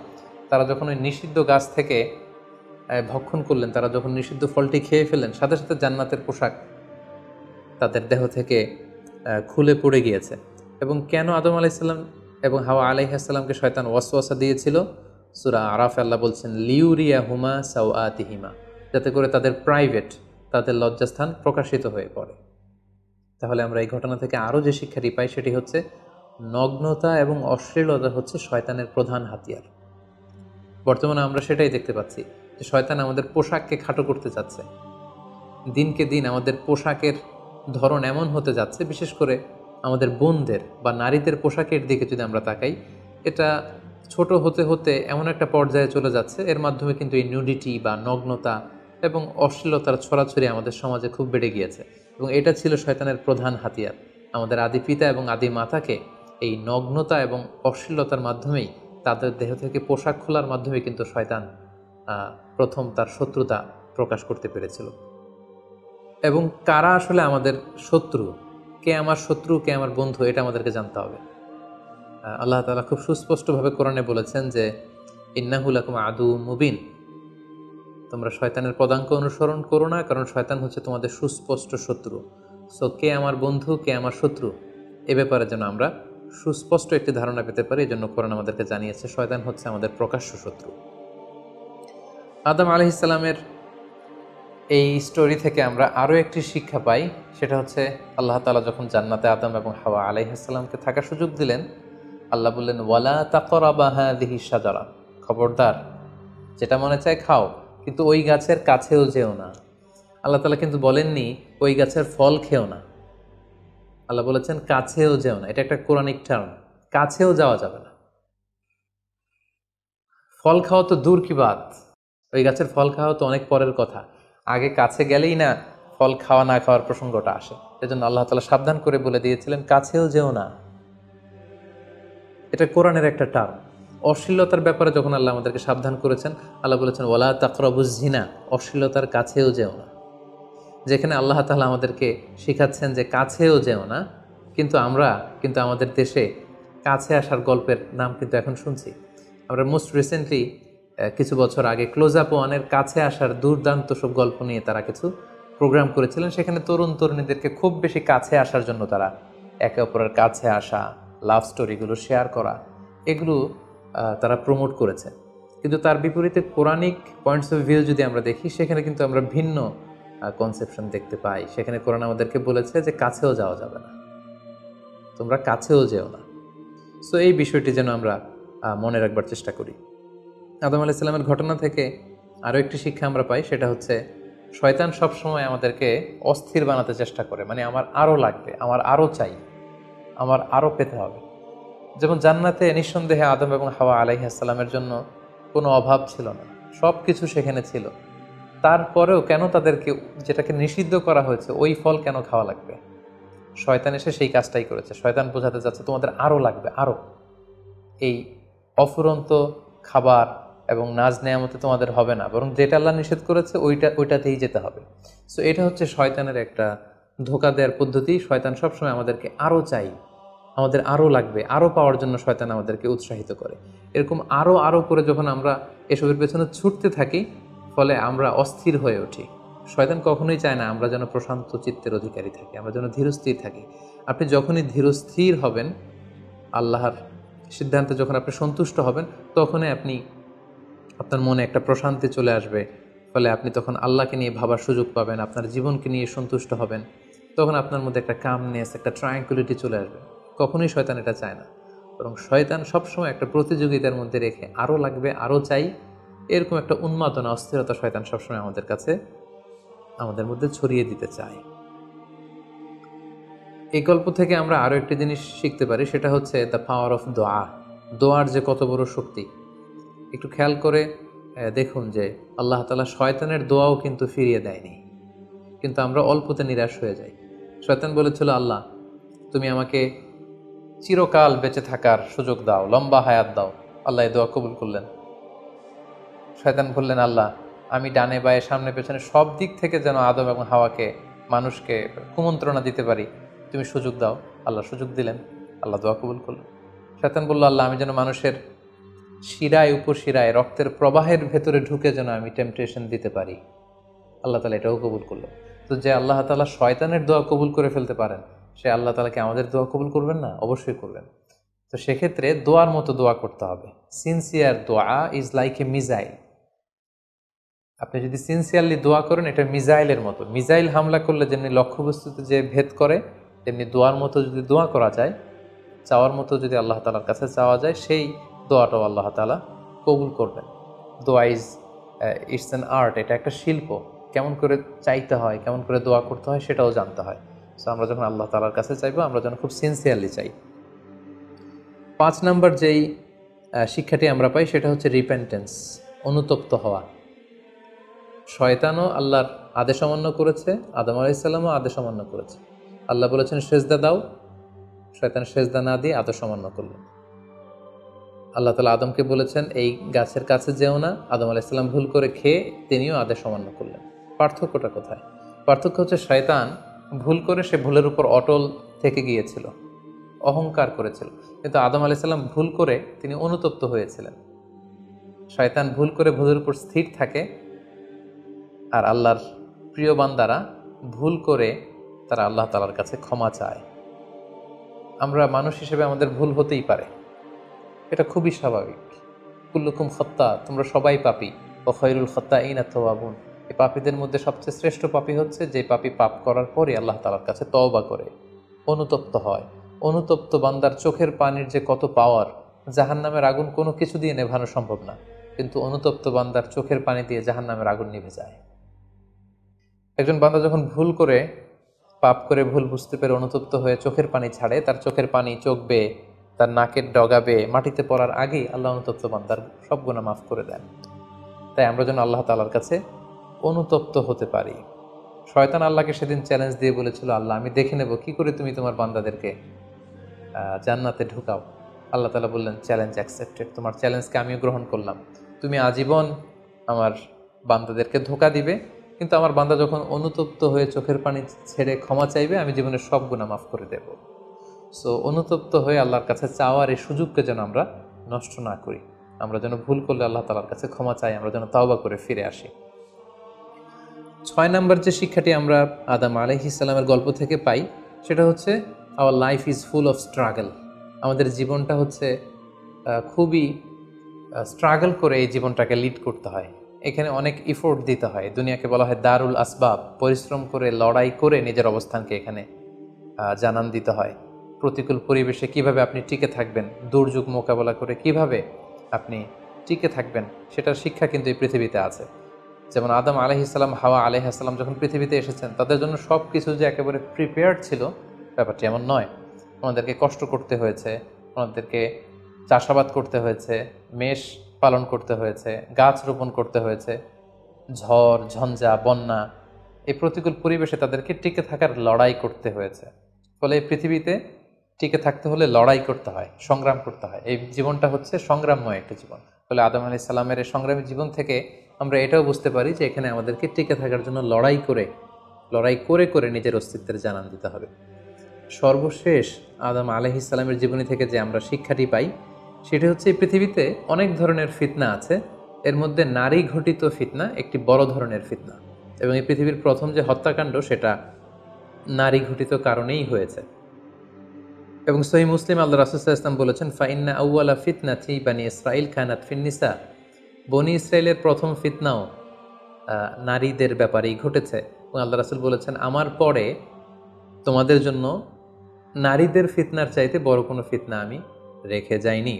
B: তারা যখন ওই নিষিদ্ধ গাছ থেকে ভক্ষণ করলেন, তারা যখন নিষিদ্ধ ফলটি খেয়ে ফেলেন, সাথে সাথে জান্নাতের পোশাক তাদের দেহ থেকে খুলে পড়ে গিয়েছে। এবং কেন আদম আলাইহিস সালাম এবং হাওয়া আলাইহিস সালামকে শয়তান ওয়াসওয়াসা দিয়েছিল? সূরা আরাফে আল্লাহ বলছেন, লিউরিয়াহুমা সাওআতিহিমা, যাতে করে তাদের প্রাইভেট, তাদের লজ্জাস্থান প্রকাশিত হয়ে পড়ে। তাহলে আমরা এই ঘটনা থেকে আরও যে শিক্ষাটি পাই সেটি হচ্ছে নগ্নতা এবং অশ্লীলতা হচ্ছে শয়তানের প্রধান হাতিয়ার। বর্তমানে আমরা সেটাই দেখতে পাচ্ছি যে শয়তান আমাদের পোশাককে খাটো করতে যাচ্ছে। দিনকে দিন আমাদের পোশাকের ধরন এমন হতে যাচ্ছে, বিশেষ করে আমাদের বোনদের বা নারীদের পোশাকের দিকে যদি আমরা তাকাই, এটা ছোট হতে হতে এমন একটা পর্যায়ে চলে যাচ্ছে, এর মাধ্যমে কিন্তু এই নিউডিটি বা নগ্নতা এবং অশ্লীলতার ছড়াছড়ি আমাদের সমাজে খুব বেড়ে গিয়েছে। এবং এটা ছিল শয়তানের প্রধান হাতিয়ার। আমাদের আদি পিতা এবং আদি মাতাকে এই নগ্নতা এবং অশ্লীলতার মাধ্যমেই, তাদের দেহ থেকে পোশাক খোলার মাধ্যমে কিন্তু শয়তান প্রথম তার শত্রুতা প্রকাশ করতে পেরেছিল। এবং কারা আসলে আমাদের শত্রু, কে আমার শত্রু, কে আমার বন্ধু, এটা আমাদেরকে জানতে হবে। আল্লাহ তাআলা খুব সুস্পষ্টভাবে কোরআনে বলেছেন যে ইন্নাহু লাকুম আদুউম মুবিন, তোমরা শয়তানের পদাঙ্ক অনুসরণ করো না, কারণ শয়তান হচ্ছে তোমাদের সুস্পষ্ট শত্রু। সো কে আমার বন্ধু, কে আমার শত্রু, এ ব্যাপারে যেন আমরা সুস্পষ্ট একটি ধারণা পেতে পারি, এই জন্য কোরআন আমাদেরকে জানিয়েছে শয়তান হচ্ছে আমাদের প্রকাশ্য শত্রু। আদম আলাইহিস সালামের এই স্টোরি থেকে আমরা আরও একটি শিক্ষা পাই, সেটা হচ্ছে আল্লাহ তাআলা যখন জান্নাতে আদম এবং হাওয়া আলাইহিস সালামকে থাকার সুযোগ দিলেন, আল্লাহ বললেন, ওয়ালা তাকরাবা হাযিহি শাজারা, খবরদার, যেটা মনে চায় খাও, কিন্তু ওই গাছের কাছেও যেও না। আল্লাহ তাআলা কিন্তু বলেননি ওই গাছের ফল খেও না, আল্লাহ বলেছেন কাছেও যেও না। এটা একটা কোরআনিক টার্ম, কাছেও যাওয়া যাবে না। ফল খাওয়া তো দূর কি বাত, ওই গাছের ফল খাওয়া তো অনেক পরের কথা, আগে কাছে গেলেই না ফল খাওয়া না খাওয়ার প্রসঙ্গটা আসে। সেজন্য আল্লাহ তাআলা সাবধান করে বলে দিয়েছিলেন কাছেও যেও না। এটা কোরআনের একটা টার্ম। অশ্লীলতার ব্যাপারে যখন আল্লাহ আমাদেরকে সাবধান করেছেন, আল্লাহ বলেছেন ওয়ালা তাকরাবুজ জিনা, অশ্লীলতার কাছেও যেও না। যেখানে আল্লাহ তাআলা আমাদেরকে শিখাচ্ছেন যে কাছেও যেও না, কিন্তু আমরা আমাদের দেশে কাছে আসার গল্পের নাম কিন্তু এখন শুনছি। আমরা মোস্ট রিসেন্টলি কিছু বছর আগে ক্লোজ আপ ওয়ানের কাছে আসার দুর্দান্ত সব গল্প নিয়ে তারা কিছু প্রোগ্রাম করেছিলেন। সেখানে তরুণ তরুণীদেরকে খুব বেশি কাছে আসার জন্য তারা একে অপরের কাছে আসা, লাভ স্টোরিগুলো শেয়ার করা, এগুলো তারা প্রমোট করেছে। কিন্তু তার বিপরীতে কোরআনিক পয়েন্টস অফ ভিউ যদি আমরা দেখি, সেখানে কিন্তু আমরা ভিন্ন কনসেপশন দেখতে পাই। সেখানে কোরআন আমাদেরকে বলেছে যে কাছেও যাওয়া যাবে না, তোমরা কাছেও যেও না। সো এই বিষয়টি যেন আমরা মনে রাখবার চেষ্টা করি। আদম আলাইহিস সালামের ঘটনা থেকে আরও একটি শিক্ষা আমরা পাই, সেটা হচ্ছে শয়তান সবসময় আমাদেরকে অস্থির বানাতে চেষ্টা করে, মানে আমার আরও লাগবে, আমার আরও চাই, আমার আরও পেতে হবে। যেমন জান্নাতে নিঃসন্দেহে আদম এবং হাওয়া আলাইহিস সালামের জন্য কোনো অভাব ছিল না, সব কিছু সেখানে ছিল। তারপরেও কেন তাদেরকে যেটাকে নিষিদ্ধ করা হয়েছে ওই ফল কেন খাওয়া লাগবে? শয়তান এসে সেই কাজটাই করেছে। শয়তান বোঝাতে চাচ্ছে তোমাদের আরও লাগবে, আরও। এই অফুরন্ত খাবার এবং নাজ নেয়ামতে তোমাদের হবে না, বরং যেটা আল্লাহ নিষেধ করেছে ওইটাতেই যেতে হবে। সো এটা হচ্ছে শয়তানের একটা ধোঁকা দেওয়ার পদ্ধতি। শয়তান সবসময় আমাদেরকে আরও চাই, আমাদের আরও লাগবে, আরও পাওয়ার জন্য শয়তান আমাদেরকে উৎসাহিত করে। এরকম আরও আরও করে যখন আমরা এসবের পেছনে ছুটতে থাকি, ফলে আমরা অস্থির হয়ে উঠি। শয়তান কখনোই চায় না আমরা যেন প্রশান্ত চিত্তের অধিকারী থাকি, আমরা যেন ধীরস্থির থাকি। আপনি যখনই ধীরস্থির হবেন, আল্লাহর সিদ্ধান্তে যখন আপনি সন্তুষ্ট হবেন, তখনই আপনার মনে একটা প্রশান্তি চলে আসবে। ফলে আপনি তখন আল্লাহকে নিয়ে ভাবার সুযোগ পাবেন, আপনার জীবনকে নিয়ে সন্তুষ্ট হবেন। তখন আপনার মধ্যে একটা কামনেস, একটা ট্রায়াঙ্কুলিটি চলে আসবে। কখনোই শয়তান এটা চায় না, বরং শয়তান সবসময় একটা প্রতিযোগিতার মধ্যে রেখে আরও লাগবে, আরও চাই, এরকম একটা উন্মাদনা, অস্থিরতা শয়তান সবসময় আমাদের মধ্যে ছড়িয়ে দিতে চায়। এই গল্প থেকে আমরা আরও একটি জিনিস শিখতে পারি, সেটা হচ্ছে দ্য পাওয়ার অফ দোয়া। দোয়ার যে কত বড় শক্তি। একটু খেয়াল করে দেখুন যে আল্লাহ তাআলা শয়তানের দোয়াও কিন্তু ফিরিয়ে দেয়নি, কিন্তু আমরা অল্পতে নিরাশ হয়ে যাই। শয়তান বলেছিল, আল্লাহ তুমি আমাকে চিরকাল বেঁচে থাকার সুযোগ দাও, লম্বা হায়াত দাও। আল্লাহ এই দোয়া কবুল করলেন। শয়তান বললেন, আল্লাহ আমি ডানে বায়ে সামনে পেছনে সব দিক থেকে যেন আদম এবং হাওয়াকে, মানুষকে কুমন্ত্রণা দিতে পারি, তুমি সুযোগ দাও। আল্লাহ সুযোগ দিলেন, আল্লাহ দোয়া কবুল করলেন। শয়তান বলল, আল্লাহ আমি যেন মানুষের শিরায় উপশিরায় রক্তের প্রবাহের ভেতরে ঢুকে যেন আমি টেম্পটেশন দিতে পারি। আল্লাহ তাআলা এটাও কবুল করলেন। তো যে আল্লাহ তাআলা শয়তানের দোয়া কবুল করে ফেলতে পারেন, সে আল্লাহ তাআলাকে আমাদের দোয়া কবুল করবেন না? অবশ্যই করবেন। তো সেক্ষেত্রে দোয়ার মতো দোয়া করতে হবে। সিনসিয়ার দোয়া ইজ লাইক এ মিজাইল। আপনি যদি সিনসিয়ারলি দোয়া করেন, এটা মিজাইলের মতো। মিজাইল হামলা করলে যেমনি লক্ষ্যবস্তুতে যে ভেদ করে, তেমনি দোয়ার মতো যদি দোয়া করা যায়, চাওয়ার মতো যদি আল্লাহ তাআলার কাছে চাওয়া যায়, সেই দোয়াটাও আল্লাহ তাআলা কবুল করবেন। দোয়া ইটস অ্যান আর্ট, এটা একটা শিল্প। কেমন করে চাইতে হয়, কেমন করে দোয়া করতে হয়, সেটাও জানতে হয়। সো আমরা যখন আল্লাহ তাআলার কাছে চাইবো, আমরা যেন খুব সিনসিয়ারলি চাই। 5 নম্বর যেই শিক্ষাটি আমরা পাই, সেটা হচ্ছে রিপেন্টেন্স, অনুতপ্ত হওয়া। শয়তানও আল্লাহর আদেশ অমান্য করেছে, আদম আলাইহিস সালামও আদেশ অমান্য করেছে। আল্লাহ বলেছেন সেজদা দাও, শয়তান সেজদা না দিয়ে আদেশ অমান্য করল। আল্লাহ তাআলা আদমকে বলেছেন এই গাছের কাছে যেও না, আদম আলাইহিস সালাম ভুল করে খেয়ে তিনিও আদেশ অমান্য করলেন। পার্থক্যটা কোথায়? পার্থক্য হচ্ছে শয়তান ভুল করে সে ভুলের উপর অটল থেকে গিয়েছিল, অহংকার করেছিল। কিন্তু আদম আলাইহিস সালাম ভুল করে তিনি অনুতপ্ত হয়েছিলেন। শয়তান ভুল করে ভুলের উপর স্থির থাকে, আর আল্লাহর প্রিয় বান্দারা ভুল করে তারা আল্লাহ তাআলার কাছে ক্ষমা চায়। আমরা মানুষ হিসেবে আমাদের ভুল হতেই পারে, এটা খুবই স্বাভাবিক। কুল্লুকুম খাত্তা, তোমরা সবাই পাপী, ও খায়রুল খাত্তাইনা তাওয়াবুন। এই পাপীদের মধ্যে সবচেয়ে শ্রেষ্ঠ পাপী হচ্ছে যে পাপী পাপ করার পরে আল্লাহ তাআলার কাছে তওবা করে, অনুতপ্ত হয়। অনুতপ্ত বান্দার চোখের পানির যে কত পাওয়ার, জাহান্নামের আগুন কোনো কিছু দিয়ে নেভানো সম্ভব না, কিন্তু অনুতপ্ত বান্দার চোখের পানি দিয়ে জাহান্নামের আগুন নিভে যায়। একজন বান্দা যখন ভুল করে, পাপ করে, ভুল বুঝতে পেরে অনুতপ্ত হয়ে চোখের পানি ছাড়ে, তার চোখের পানি চোখ বেয়ে, তার নাকের ডগা বেয়ে মাটিতে পড়ার আগেই আল্লাহ অনুতপ্ত বান্দার সব গুনাহ মাফ করে দেন। তাই আমরা যেন আল্লাহ তাআলার কাছে অনুতপ্ত হতে পারি। শয়তান আল্লাহকে সেদিন চ্যালেঞ্জ দিয়ে বলেছিল, আল্লাহ আমি দেখে নেব কি করে তুমি তোমার বান্দাদেরকে জান্নাতে ঢুকাও। আল্লাহ তাআলা বললেন, চ্যালেঞ্জ অ্যাকসেপ্টেড, তোমার চ্যালেঞ্জকে আমিও গ্রহণ করলাম। তুমি আজীবন আমার বান্দাদেরকে ধোঁকা দিবে, কিন্তু আমার বান্দা যখন অনুতপ্ত হয়ে চোখের পানি ছেড়ে ক্ষমা চাইবে, আমি জীবনের সব গুনাহ মাফ করে দেব। সো অনুতপ্ত হয়ে আল্লাহর কাছে চাওয়ার এই সুযোগকে যেন আমরা নষ্ট না করি। আমরা যেন ভুল করলে আল্লাহ তাআলার কাছে ক্ষমা চাই, আমরা যেন তাওবা করে ফিরে আসি। 6 নম্বর যে শিক্ষাটি আমরা আদম আলাইহিস সালামের গল্প থেকে পাই, সেটা হচ্ছে our life is full of struggle. আমাদের জীবনটা হচ্ছে খুবই স্ট্রাগল করে এই জীবনটাকে লিড করতে হয়। এখানে অনেক ইফোর্ট দিতে হয়। দুনিয়াকে বলা হয় দারুল আসবাব, পরিশ্রম করে, লড়াই করে নিজের অবস্থানকে এখানে জানান দিতে হয়। প্রতিকূল পরিবেশে কিভাবে আপনি টিকে থাকবেন, দুর্যোগ মোকাবেলা করে কিভাবে আপনি টিকে থাকবেন, সেটার শিক্ষা কিন্তু এই পৃথিবীতে আছে। যেমন আদম আলাইহিসসালাম, হাওয়া আলাইহিসসালাম যখন পৃথিবীতে এসেছেন, তাদের জন্য সব কিছু যে একেবারে প্রিপেয়ার্ড ছিল ব্যাপারটি এমন নয়। ওনাদেরকে কষ্ট করতে হয়েছে, ওনাদেরকে চাষাবাদ করতে হয়েছে, মেষ পালন করতে হয়েছে, গাছ রোপণ করতে হয়েছে, ঝড় ঝঞ্ঝা বন্যা, এই প্রতিকূল পরিবেশে তাদেরকে টিকে থাকার লড়াই করতে হয়েছে। ফলে এই পৃথিবীতে টিকে থাকতে হলে লড়াই করতে হয়, সংগ্রাম করতে হয়। এই জীবনটা হচ্ছে সংগ্রামময় একটা জীবন। ফলে আদম আলাইহিস সালামের এই সংগ্রামী জীবন থেকে আমরা এটাও বুঝতে পারি যে এখানে আমাদেরকে টিকে থাকার জন্য লড়াই করে করে নিজের অস্তিত্বের জানান দিতে হবে। সর্বশেষ আদম আলাইহিস সালামের জীবনী থেকে যে আমরা শিক্ষাটি পাই, সেটি হচ্ছে এই পৃথিবীতে অনেক ধরনের ফিতনা আছে, এর মধ্যে নারী ঘটিত ফিতনা একটি বড় ধরনের ফিতনা, এবং এই পৃথিবীর প্রথম যে হত্যাকাণ্ড সেটা নারী ঘটিত কারণেই হয়েছে। এবং সহিহ মুসলিম আল্লাহ রাসূল সাল্লাল্লাহু আলাইহি ওয়াসাল্লাম বলেছেন, ফাইন্না আউওয়ালা ফিতনাতি বানি ইসরাঈল কানাত ফিন্নিসা, বনি ইসরায়েলের প্রথম ফিতনাও নারীদের ব্যাপারেই ঘটেছে। এবং আল্লাহ রাসূল বলেছেন, আমার পরে তোমাদের জন্য নারীদের ফিতনার চাইতে বড় কোনো ফিতনা আমি রেখে যাইনি।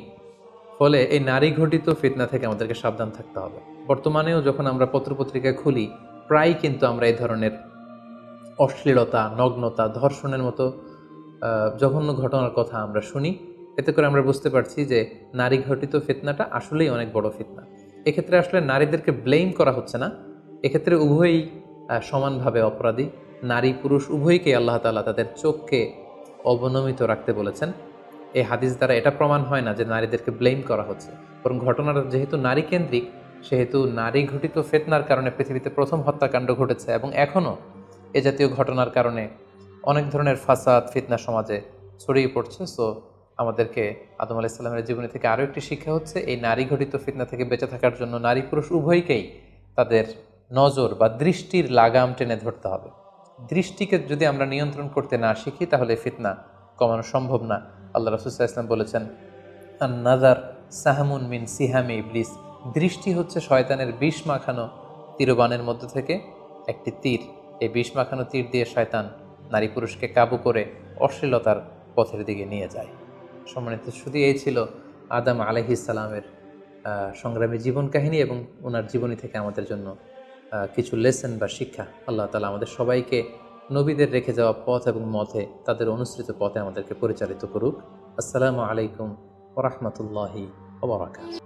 B: ফলে এই নারী ঘটিত ফিতনা থেকে আমাদেরকে সাবধান থাকতে হবে। বর্তমানেও যখন আমরা পত্রপত্রিকা খুলি, প্রায় কিন্তু আমরা এই ধরনের অশ্লীলতা, নগ্নতা, ধর্ষণের মতো জঘন্য ঘটনার কথা আমরা শুনি। এতে করে আমরা বুঝতে পারছি যে নারী ঘটিত ফিতনাটা আসলেই অনেক বড় ফিতনা। এক্ষেত্রে আসলে নারীদেরকে ব্লেম করা হচ্ছে না, এক্ষেত্রে উভয়ই সমানভাবে অপরাধী। নারী পুরুষ উভয়কেই আল্লাহ তাআলা তাদের চোখকে অবনমিত রাখতে বলেছেন। এই হাদিস দ্বারা এটা প্রমাণ হয় না যে নারীদেরকে ব্লেম করা হচ্ছে, বরং ঘটনাটা যেহেতু নারী কেন্দ্রিক, সেহেতু নারী ঘটিত ফিতনার কারণে পৃথিবীতে প্রথম হত্যাকাণ্ড ঘটেছে, এবং এখনও এ জাতীয় ঘটনার কারণে অনেক ধরনের ফাসাদ ফিতনা সমাজে ছড়িয়ে পড়ছে। সো আমাদেরকে আদম আলাইহিস সালামের জীবনী থেকে আরও একটি শিক্ষা হচ্ছে, এই নারী ঘটিত ফিতনা থেকে বেঁচে থাকার জন্য নারী পুরুষ উভয়কেই তাদের নজর বা দৃষ্টির লাগাম টেনে ধরতে হবে। দৃষ্টিকে যদি আমরা নিয়ন্ত্রণ করতে না শিখি, তাহলে ফিতনা কমানো সম্ভব না। আল্লাহ রাসূল সাল্লাল্লাহু আলাইহি ওয়াসাল্লাম বলেছেন, আন-নাযার সাহমুন মিন সিহামি ইবলিস, দৃষ্টি হচ্ছে শয়তানের বিষ মাখানো তীরবানের মধ্যে থেকে একটি তীর। এই বিষ মাখানো তীর দিয়ে শয়তান নারী পুরুষকে কাবু করে অশ্লীলতার পথের দিকে নিয়ে যায়। সম্মানিত শুধু এই ছিল আদম আলাইহিস সালামের সংগ্রামী জীবন কাহিনী, এবং ওনার জীবনী থেকে আমাদের জন্য কিছু লেসন বা শিক্ষা। আল্লাহ তাআলা আমাদের সবাইকে নবীদের রেখে যাওয়া পথ এবং মতে, তাদের অনুসৃত পথে আমাদেরকে পরিচালিত করুক। আসসালামু আলাইকুম ওয়া রাহমাতুল্লাহি ওয়া বারাকাতুহু।